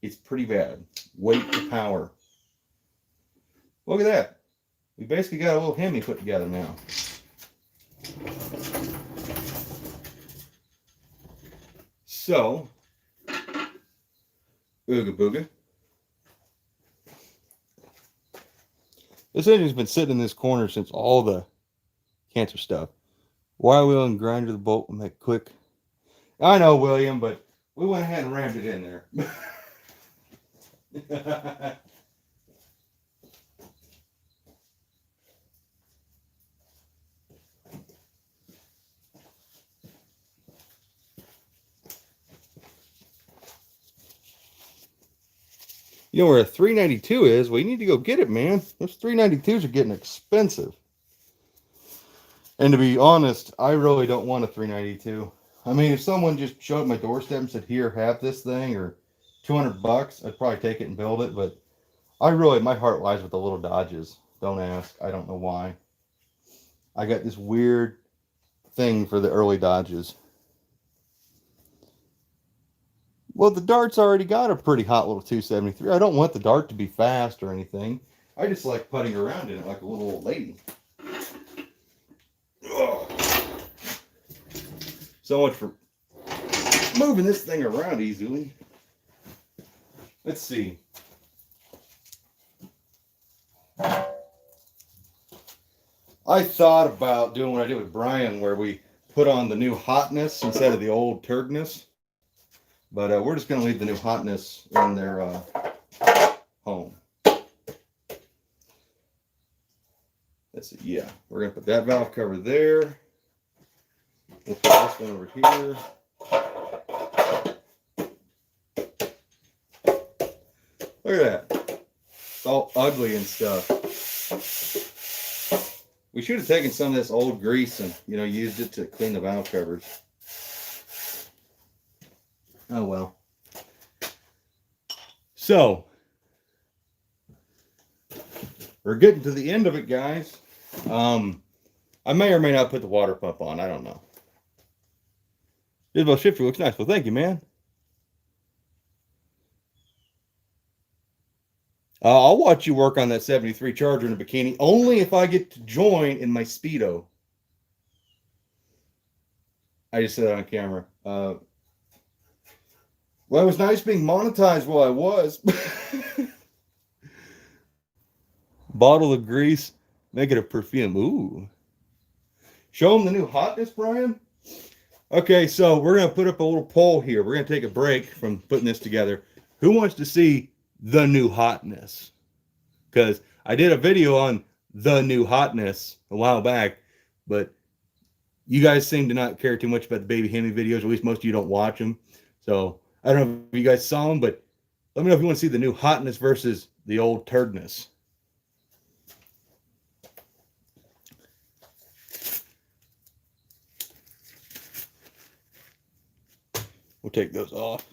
It's pretty bad. Weight to power. Look at that. We basically got a little Hemi put together now. So, ooga booga. This engine's been sitting in this corner since all the cancer stuff. Wire wheel and grinder the bolt will make quick. I know, William, but we went ahead and rammed it in there. You know where a 392 is? Well, you need to go get it, man. Those 392s are getting expensive. And to be honest, I really don't want a 392. I mean, if someone just showed up my doorstep and said, here, have this thing, or $200, I'd probably take it and build it. But my heart lies with the little Dodges. Don't ask. I don't know why. I got this weird thing for the early Dodges. Well, the Dart's already got a pretty hot little 273. I don't want the Dart to be fast or anything. I just like putting around in it like a little old lady. Ugh. So much for moving this thing around easily. Let's see. I thought about doing what I did with Brian, where we put on the new hotness instead of the old turdness. But we're just going to leave the new hotness in their home. Let's see. Yeah, we're going to put that valve cover there. We'll put this one over here. Look at that. It's all ugly and stuff. We should have taken some of this old grease and, you know, used it to clean the valve covers. Oh, well. So, we're getting to the end of it, guys. I may or may not put the water pump on. I don't know. Isabel Shifter looks nice. Well, thank you, man. I'll watch you work on that 73 Charger in a bikini, only if I get to join in my Speedo. I just said that on camera. Well, it was nice being monetized while I was. Bottle of grease, make it a perfume. Ooh. Show them the new hotness, Brian. Okay, so we're going to put up a little poll here. We're going to take a break from putting this together. Who wants to see the new hotness? Because I did a video on the new hotness a while back, but you guys seem to not care too much about the baby Hemi videos. At least most of you don't watch them. So I don't know if you guys saw them, but let me know if you want to see the new hotness versus the old turdness. We'll take those off.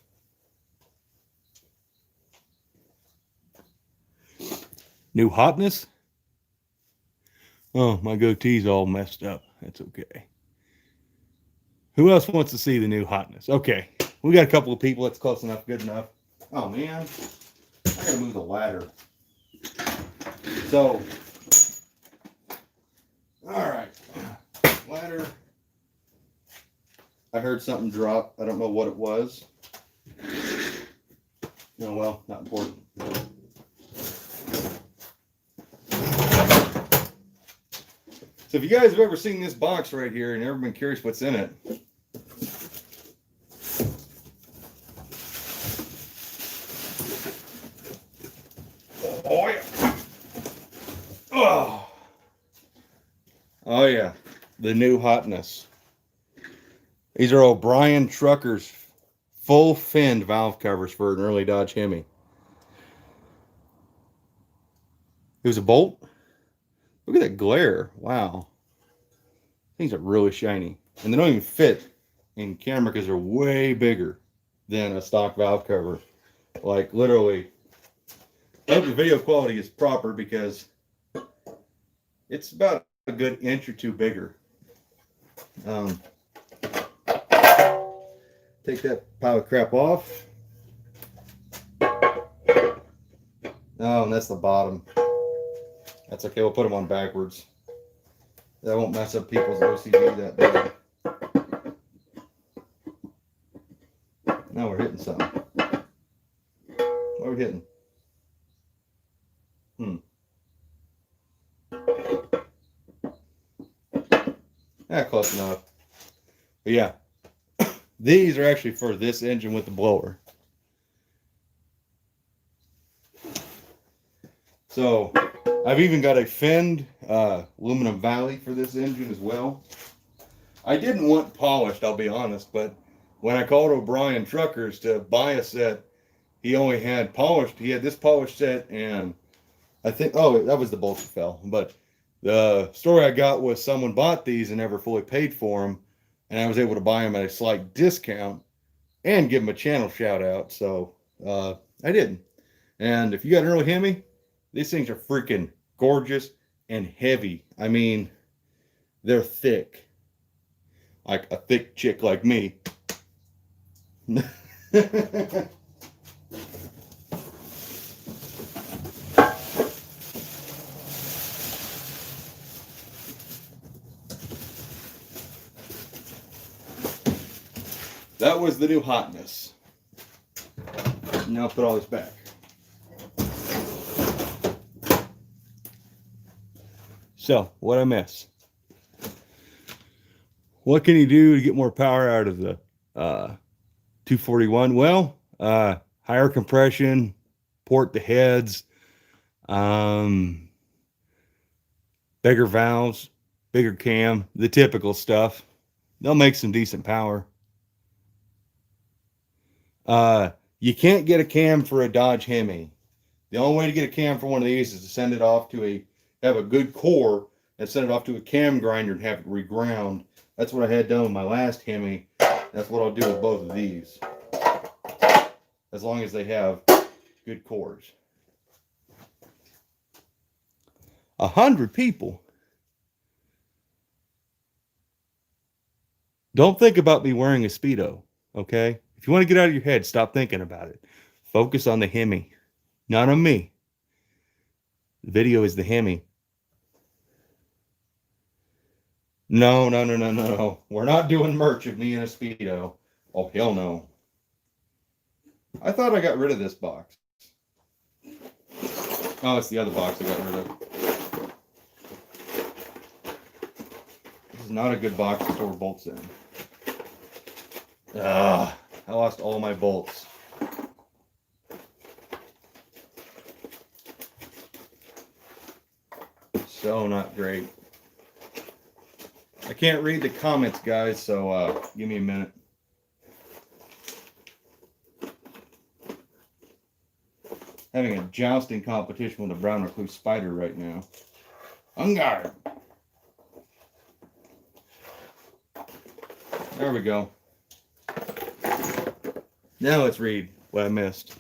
New hotness? Oh, my goatee's all messed up. That's okay. Who else wants to see the new hotness? Okay. We got a couple of people. That's close enough. Good enough. Oh, man. I gotta move the ladder. So, all right. Ladder. I heard something drop. I don't know what it was. Oh, well, not important. So if you guys have ever seen this box right here and ever been curious what's in it, oh yeah, oh yeah, the new hotness. These are O'Brien Truckers full finned valve covers for an early Dodge Hemi. It was a bolt. Look at that glare. Wow. Things are really shiny. And they don't even fit in camera because they're way bigger than a stock valve cover. Like literally. I hope the video quality is proper because it's about a good inch or two bigger. Take that pile of crap off. Oh, and that's the bottom. That's okay, we'll put them on backwards. That won't mess up people's OCD that bad. Now we're hitting something. What are we hitting? Close enough. But yeah, these are actually for this engine with the blower. So I've even got a finned aluminum valley for this engine as well. I didn't want polished, I'll be honest, but when I called O'Brien Truckers to buy a set, he only had polished. He had this polished set, and I think, oh, that was the bolt that fell. But the story I got was someone bought these and never fully paid for them, and I was able to buy them at a slight discount and give them a channel shout out. So I did. And if you got an early Hemi, these things are freaking gorgeous and heavy. I mean, they're thick. Like a thick chick like me. that was the new hotness. Now put all this back. So, what I miss? What can you do to get more power out of the 241? Well, higher compression, port the heads, bigger valves, bigger cam, the typical stuff. They'll make some decent power. You can't get a cam for a Dodge Hemi. The only way to get a cam for one of these is to send it off to have a good core and send it off to a cam grinder and have it reground. That's what I had done with my last Hemi. That's what I'll do with both of these. As long as they have good cores. 100 people. Don't think about me wearing a Speedo, okay? If you want to get out of your head, stop thinking about it. Focus on the Hemi, not on me. The video is the Hemi. No. We're not doing merch of me in a Speedo. Oh, hell no. I thought I got rid of this box. Oh, it's the other box I got rid of. This is not a good box to store bolts in. I lost all my bolts. So not great. I can't read the comments, guys, so give me a minute. Having a jousting competition with a brown recluse spider right now. Unguard. There we go. Now let's read what I missed.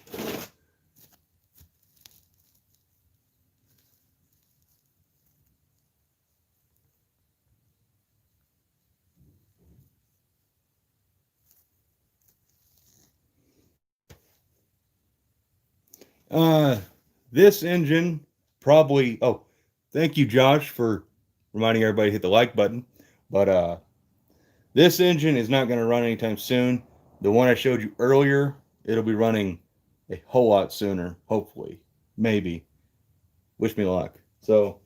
This engine probably, oh, thank you, Josh, for reminding everybody to hit the like button. But this engine is not going to run anytime soon. The one I showed you earlier, it'll be running a whole lot sooner, hopefully, maybe. Wish me luck. So,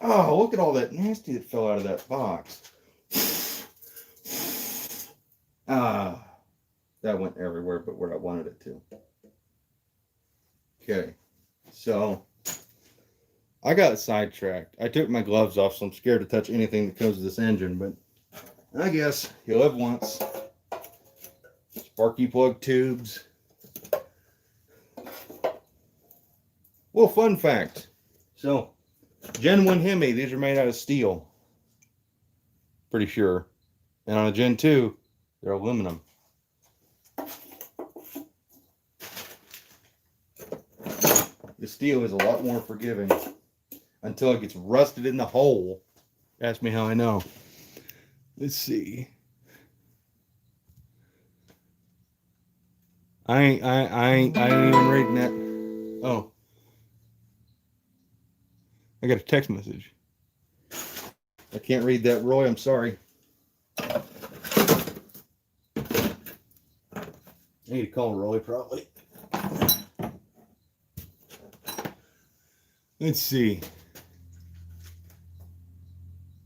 oh, look at all that nasty that fell out of that box. That went everywhere but where I wanted it to. Okay, so I got sidetracked. I took my gloves off, so I'm scared to touch anything that comes with this engine, but I guess you live once. Sparky plug tubes. Well, fun fact. So, Gen 1 Hemi, these are made out of steel. Pretty sure. And on a Gen 2, they're aluminum. The steel is a lot more forgiving until it gets rusted in the hole. Ask me how I know. Let's see. I ain't even reading that. Oh. I got a text message. I can't read that, Roy. I'm sorry. I need to call Roy probably. Let's see.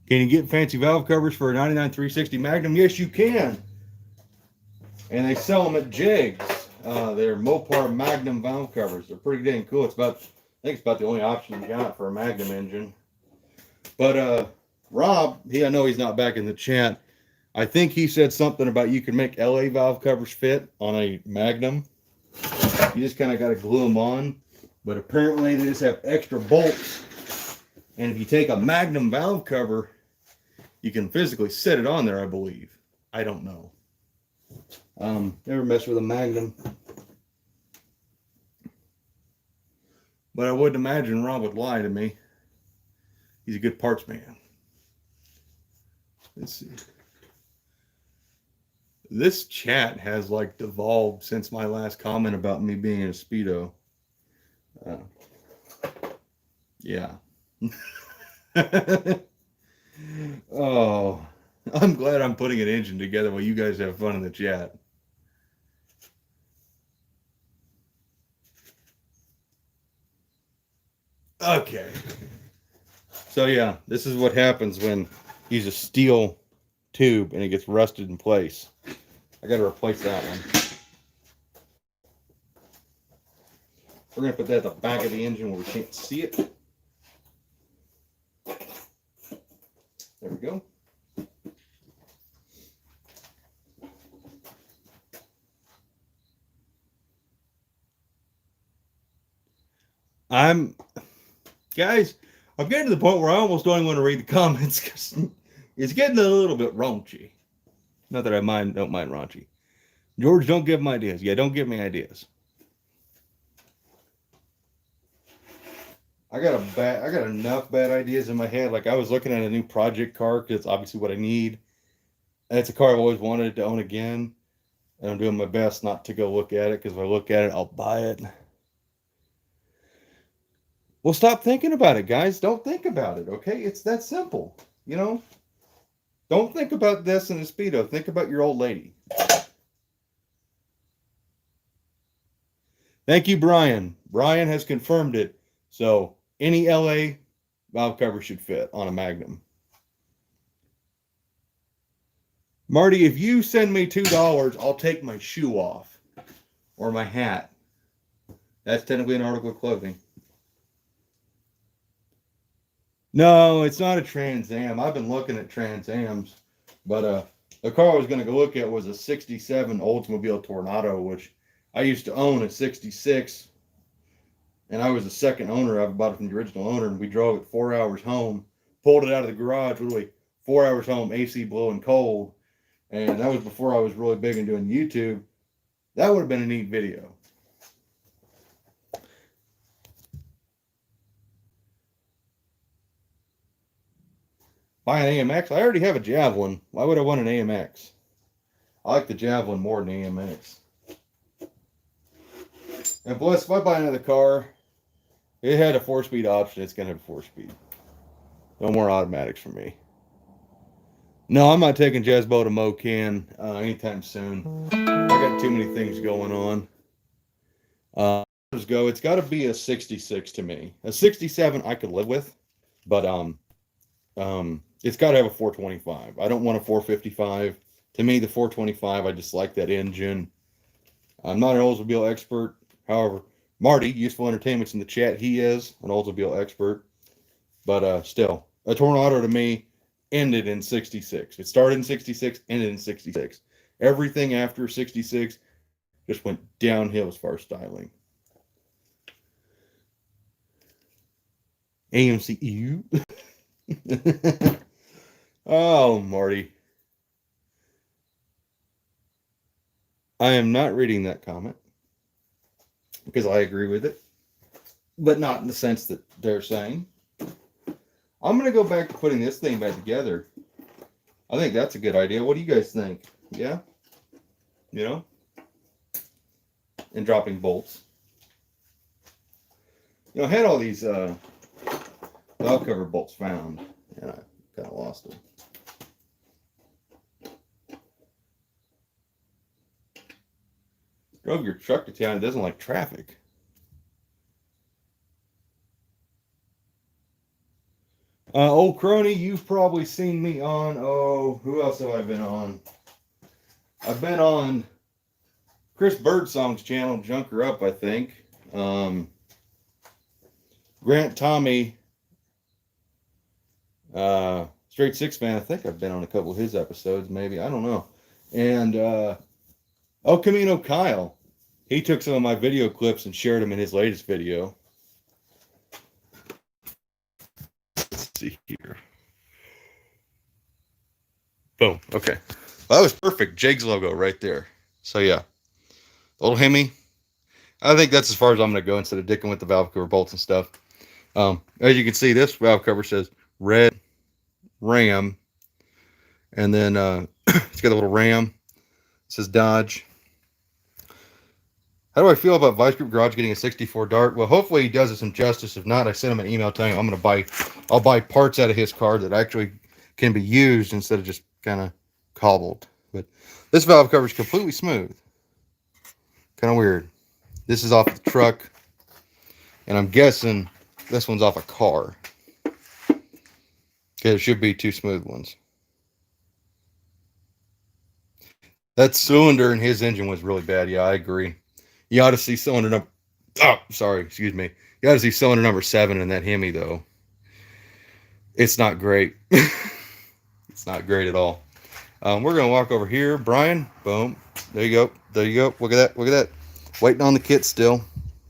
Can you get fancy valve covers for a 99 360 Magnum? Yes, you can. And they sell them at Jigs. They're Mopar Magnum valve covers. They're pretty dang cool. It's about, I think it's about the only option you got for a Magnum engine. But Rob, I know he's not back in the chat. I think he said something about you can make LA valve covers fit on a Magnum. You just kind of got to glue them on. But apparently they just have extra bolts. And if you take a Magnum valve cover, you can physically set it on there, I believe. I don't know. Never messed with a Magnum. But I wouldn't imagine Rob would lie to me. He's a good parts man. Let's see. This chat has like devolved since my last comment about me being in a Speedo. Yeah. Oh, I'm glad I'm putting an engine together while you guys have fun in the chat. Okay. So yeah, this is what happens when you use a steel tube and it gets rusted in place. I got to replace that one. We're going to put that at the back of the engine where we can't see it. There we go. Guys, I'm getting to the point where I almost don't even want to read the comments because it's getting a little bit raunchy. Not that I don't mind raunchy. George, don't give him ideas. Yeah, don't give me ideas. I got enough bad ideas in my head. Like I was looking at a new project car because it's obviously what I need. And it's a car I've always wanted to own again. And I'm doing my best not to go look at it because if I look at it, I'll buy it. Well, stop thinking about it, guys. Don't think about it, okay? It's that simple, you know? Don't think about this in a Speedo. Think about your old lady. Thank you, Brian. Brian has confirmed it. So any LA valve cover should fit on a Magnum. Marty, if you send me $2, I'll take my shoe off or my hat. That's technically an article of clothing. No, it's not a Trans Am. I've been looking at Trans Ams, but the car I was going to go look at was a 67 Oldsmobile Tornado, which I used to own at 66, and I was the second owner. I bought it from the original owner, and we drove it 4 hours home, pulled it out of the garage, literally 4 hours home, AC blowing cold, and that was before I was really big in doing YouTube. That would have been a neat video. Buy an AMX? I already have a Javelin. Why would I want an AMX? I like the Javelin more than the AMX. And plus, if I buy another car, it had a 4-speed option. It's going to have 4-speed. No more automatics for me. No, I'm not taking Jezbo to Mocan anytime soon. I got too many things going on. It's got to be a 66 to me. A 67 I could live with, but it's got to have a 425. I don't want a 455. To me, the 425, I just like that engine. I'm not an Oldsmobile expert. However, Marty, Useful Entertainment's in the chat. He is an Oldsmobile expert. But still, a Tornado to me ended in 66. It started in 66, ended in 66. Everything after 66 just went downhill as far as styling. AMCU. Oh, Marty. I am not reading that comment because I agree with it, but not in the sense that they're saying. I'm going to go back to putting this thing back together. I think that's a good idea. What do you guys think? Yeah? You know? And dropping bolts. You know, I had all these valve cover bolts found, and I kind of lost them. Drove your truck to town. It doesn't like traffic. Old Crony, you've probably seen me on, who else have I been on? I've been on Chris Birdsong's channel, Junker Up, I think. Grant Tommy, Straight Six Fan, I think I've been on a couple of his episodes, maybe. I don't know. And El Camino Kyle, he took some of my video clips and shared them in his latest video. Let's see here. Boom. Okay. Well, that was perfect. Jake's logo right there. So yeah, old Hemi. I think that's as far as I'm going to go instead of dicking with the valve cover bolts and stuff. As you can see, this valve cover says Red Ram, and then it's got a little ram. It says Dodge. How do I feel about Vice Grip Garage getting a 64 Dart? Well, hopefully he does it some justice. If not, I sent him an email telling him I'll buy parts out of his car that actually can be used instead of just kind of cobbled. But this valve cover is completely smooth. Kind of weird. This is off the truck, and I'm guessing this one's off a car. Okay, there should be two smooth ones. That cylinder in his engine was really bad. Yeah, I agree. You ought to see cylinder number... Oh, sorry. Excuse me. You ought to see cylinder number 7 in that Hemi, though. It's not great. It's not great at all. We're going to walk over here. Brian, boom. There you go. There you go. Look at that. Look at that. Waiting on the kit still.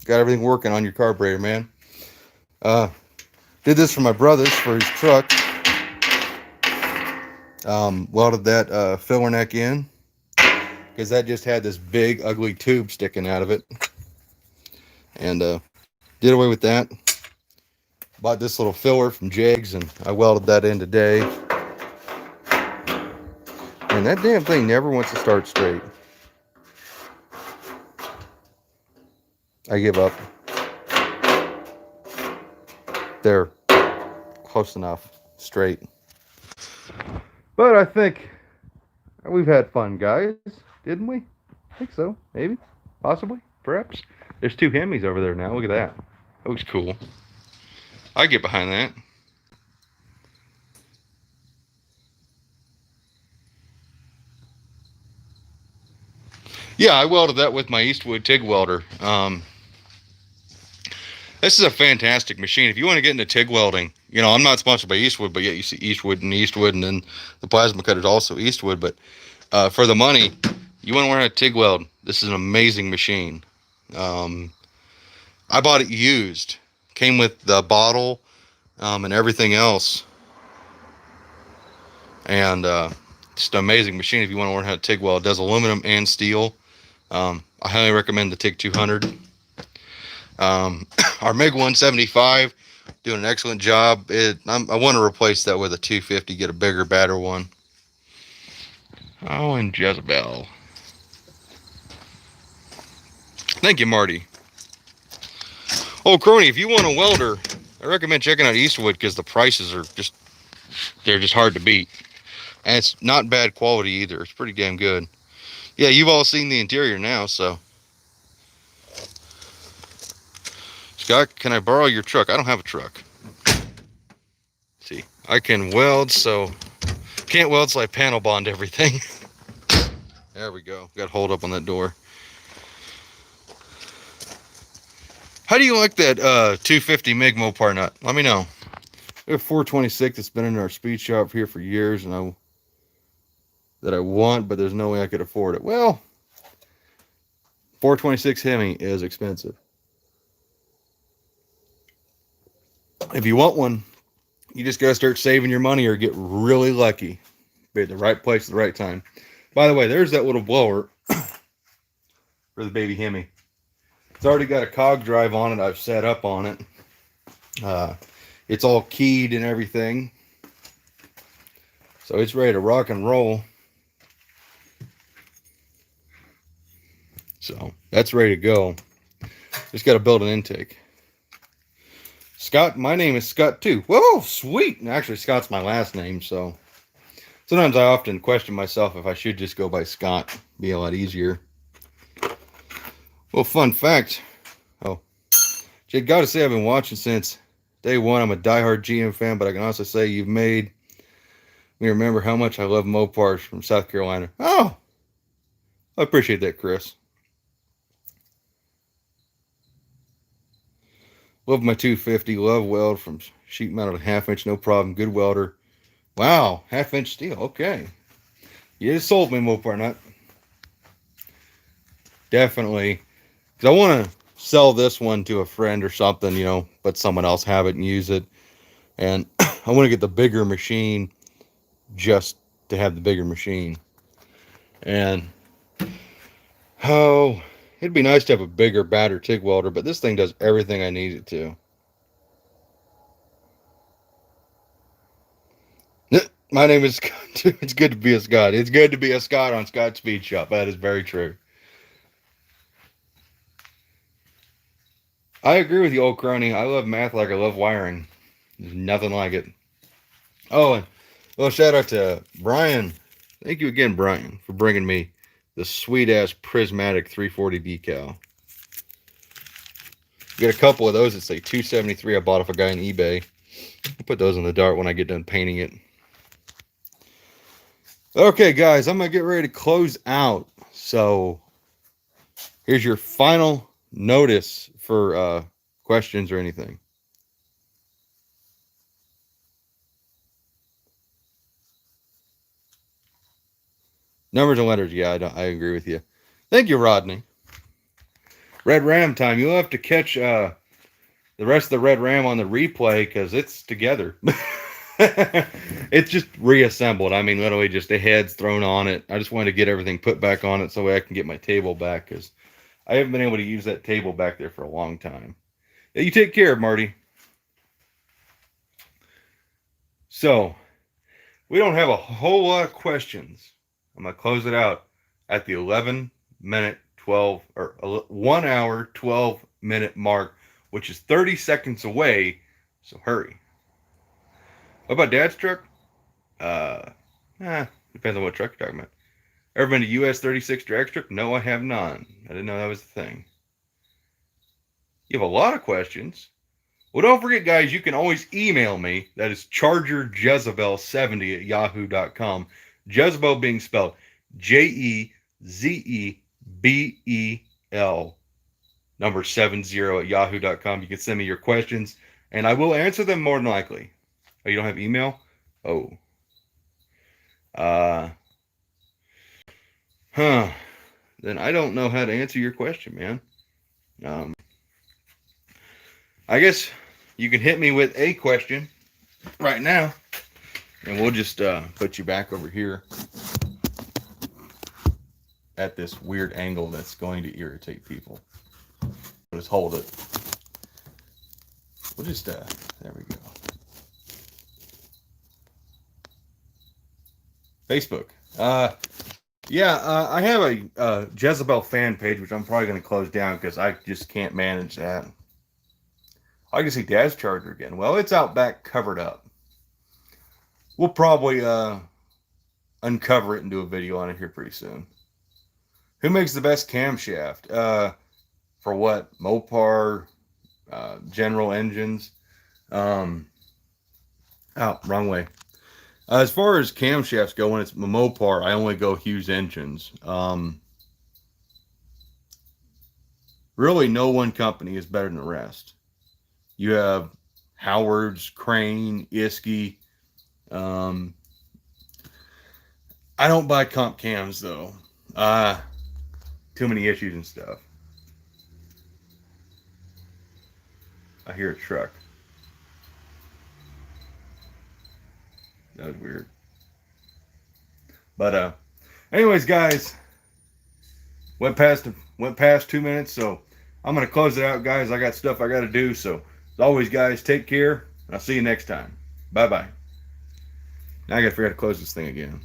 Got everything working on your carburetor, man. Did this for my brother's for his truck. Welded that filler neck in, because that just had this big ugly tube sticking out of it, and did away with that. Bought this little filler from Jags, and I welded that in today, and that damn thing never wants to start straight. I give up. There, close enough, straight. But I think we've had fun, guys, didn't we? I think so. Maybe. Possibly. Perhaps. There's 2 Hemis over there now. Look at that. That looks cool. I get behind that. Yeah, I welded that with my Eastwood TIG welder. This is a fantastic machine. If you want to get into TIG welding, you know, I'm not sponsored by Eastwood, but yet you see Eastwood, and then the plasma cutter is also Eastwood. But for the money, you want to learn how to TIG weld. This is an amazing machine. I bought it used. Came with the bottle and everything else. And just an amazing machine if you want to learn how to TIG weld. It does aluminum and steel. I highly recommend the TIG 200. Our MiG 175 doing an excellent job. I want to replace that with a 250, get a bigger, badder one. Oh, and Jezebel. Thank you, Marty. Oh, Crony, if you want a welder, I recommend checking out Eastwood, because the prices are they're just hard to beat. And it's not bad quality either. It's pretty damn good. Yeah, you've all seen the interior now, so. Scott, can I borrow your truck? I don't have a truck. See, I can weld, so can't weld, so I panel bond everything. There we go. Got to hold up on that door. How do you like that 250 MIG Mopar nut? Let me know. We have 426 that's been in our speed shop here for years, and that I want, but there's no way I could afford it. Well, 426 Hemi is expensive. If you want one, you just gotta start saving your money or get really lucky. Be at the right place at the right time. By the way, there's that little blower for the baby Hemi. It's already got a cog drive on it. I've set up on it. It's all keyed and everything, so it's ready to rock and roll. So that's ready to go. Just got to build an intake. Scott, my name is Scott too. Whoa, sweet. And actually, Scott's my last name, so sometimes I often question myself if I should just go by Scott. Be a lot easier. Well, fun fact. Oh, Jay, gotta say I've been watching since day one. I'm a diehard GM fan, but I can also say you've made me remember how much I love Mopars from South Carolina. Oh, I appreciate that, Chris. Love my 250. Love weld from sheet mounted 1/2 inch, no problem. Good welder. Wow, 1/2 inch steel. Okay, you just sold me, Mopar nut. Definitely, because I want to sell this one to a friend or something, you know, but someone else have it and use it. And I want to get the bigger machine just to have the bigger machine. And oh, it'd be nice to have a bigger, badder TIG welder, but this thing does everything I need it to. My name is Scott. It's good to be a Scott. It's good to be a Scott on Scott Speed Shop. That is very true. I agree with you, old crony. I love math like I love wiring. There's nothing like it. Oh, and well, shout out to Brian Thank you again, Brian, for bringing me the sweet-ass prismatic 340 decal. Get a couple of those that say 273 I bought off a guy on eBay. I'll put those on the dart when I get done painting it. Okay, guys, I'm going to get ready to close out. So here's your final notice for questions or anything. Numbers and letters, yeah, I agree with you. Thank you, Rodney. Red Ram time. You'll have to catch the rest of the Red Ram on the replay because it's together. It's just reassembled. I mean, literally just the heads thrown on it. I just wanted to get everything put back on it so I can get my table back because I haven't been able to use that table back there for a long time. Yeah, you take care, Marty. So, we don't have a whole lot of questions. I'm going to close it out at the 11-minute 12 or 1 hour 12-minute mark, which is 30 seconds away. So hurry. What about Dad's truck? Depends on what truck you're talking about. Ever been to US 36 drag strip? No, I have not. I didn't know that was the thing. You have a lot of questions. Well, don't forget, guys, you can always email me. That is chargerjezebel70@yahoo.com. Jezebel being spelled Jezebel, number 70@yahoo.com. You can send me your questions, and I will answer them more than likely. Oh, you don't have email? Oh. Then I don't know how to answer your question, man. I guess you can hit me with a question right now, and we'll just put you back over here at this weird angle that's going to irritate people. Just hold it. We'll just, there we go. Facebook. I have a Jezebel fan page, which I'm probably going to close down because I just can't manage that. I can see Dad's charger again. Well, it's out back covered up. We'll probably uncover it and do a video on it here pretty soon. Who makes the best camshaft? For what? Mopar, General Engines. Oh, wrong way. As far as camshafts go, when it's Mopar, I only go Hughes engines. Really, no one company is better than the rest. You have Howard's, Crane, Iskey. I don't buy comp cams, though. Too many issues and stuff. I hear a truck. That was weird. But anyways, guys, went past 2 minutes, so I'm gonna close it out, guys. I got stuff I got to do. So as always, guys, take care. I'll see you next time. Bye bye. Now I gotta figure out how to close this thing again.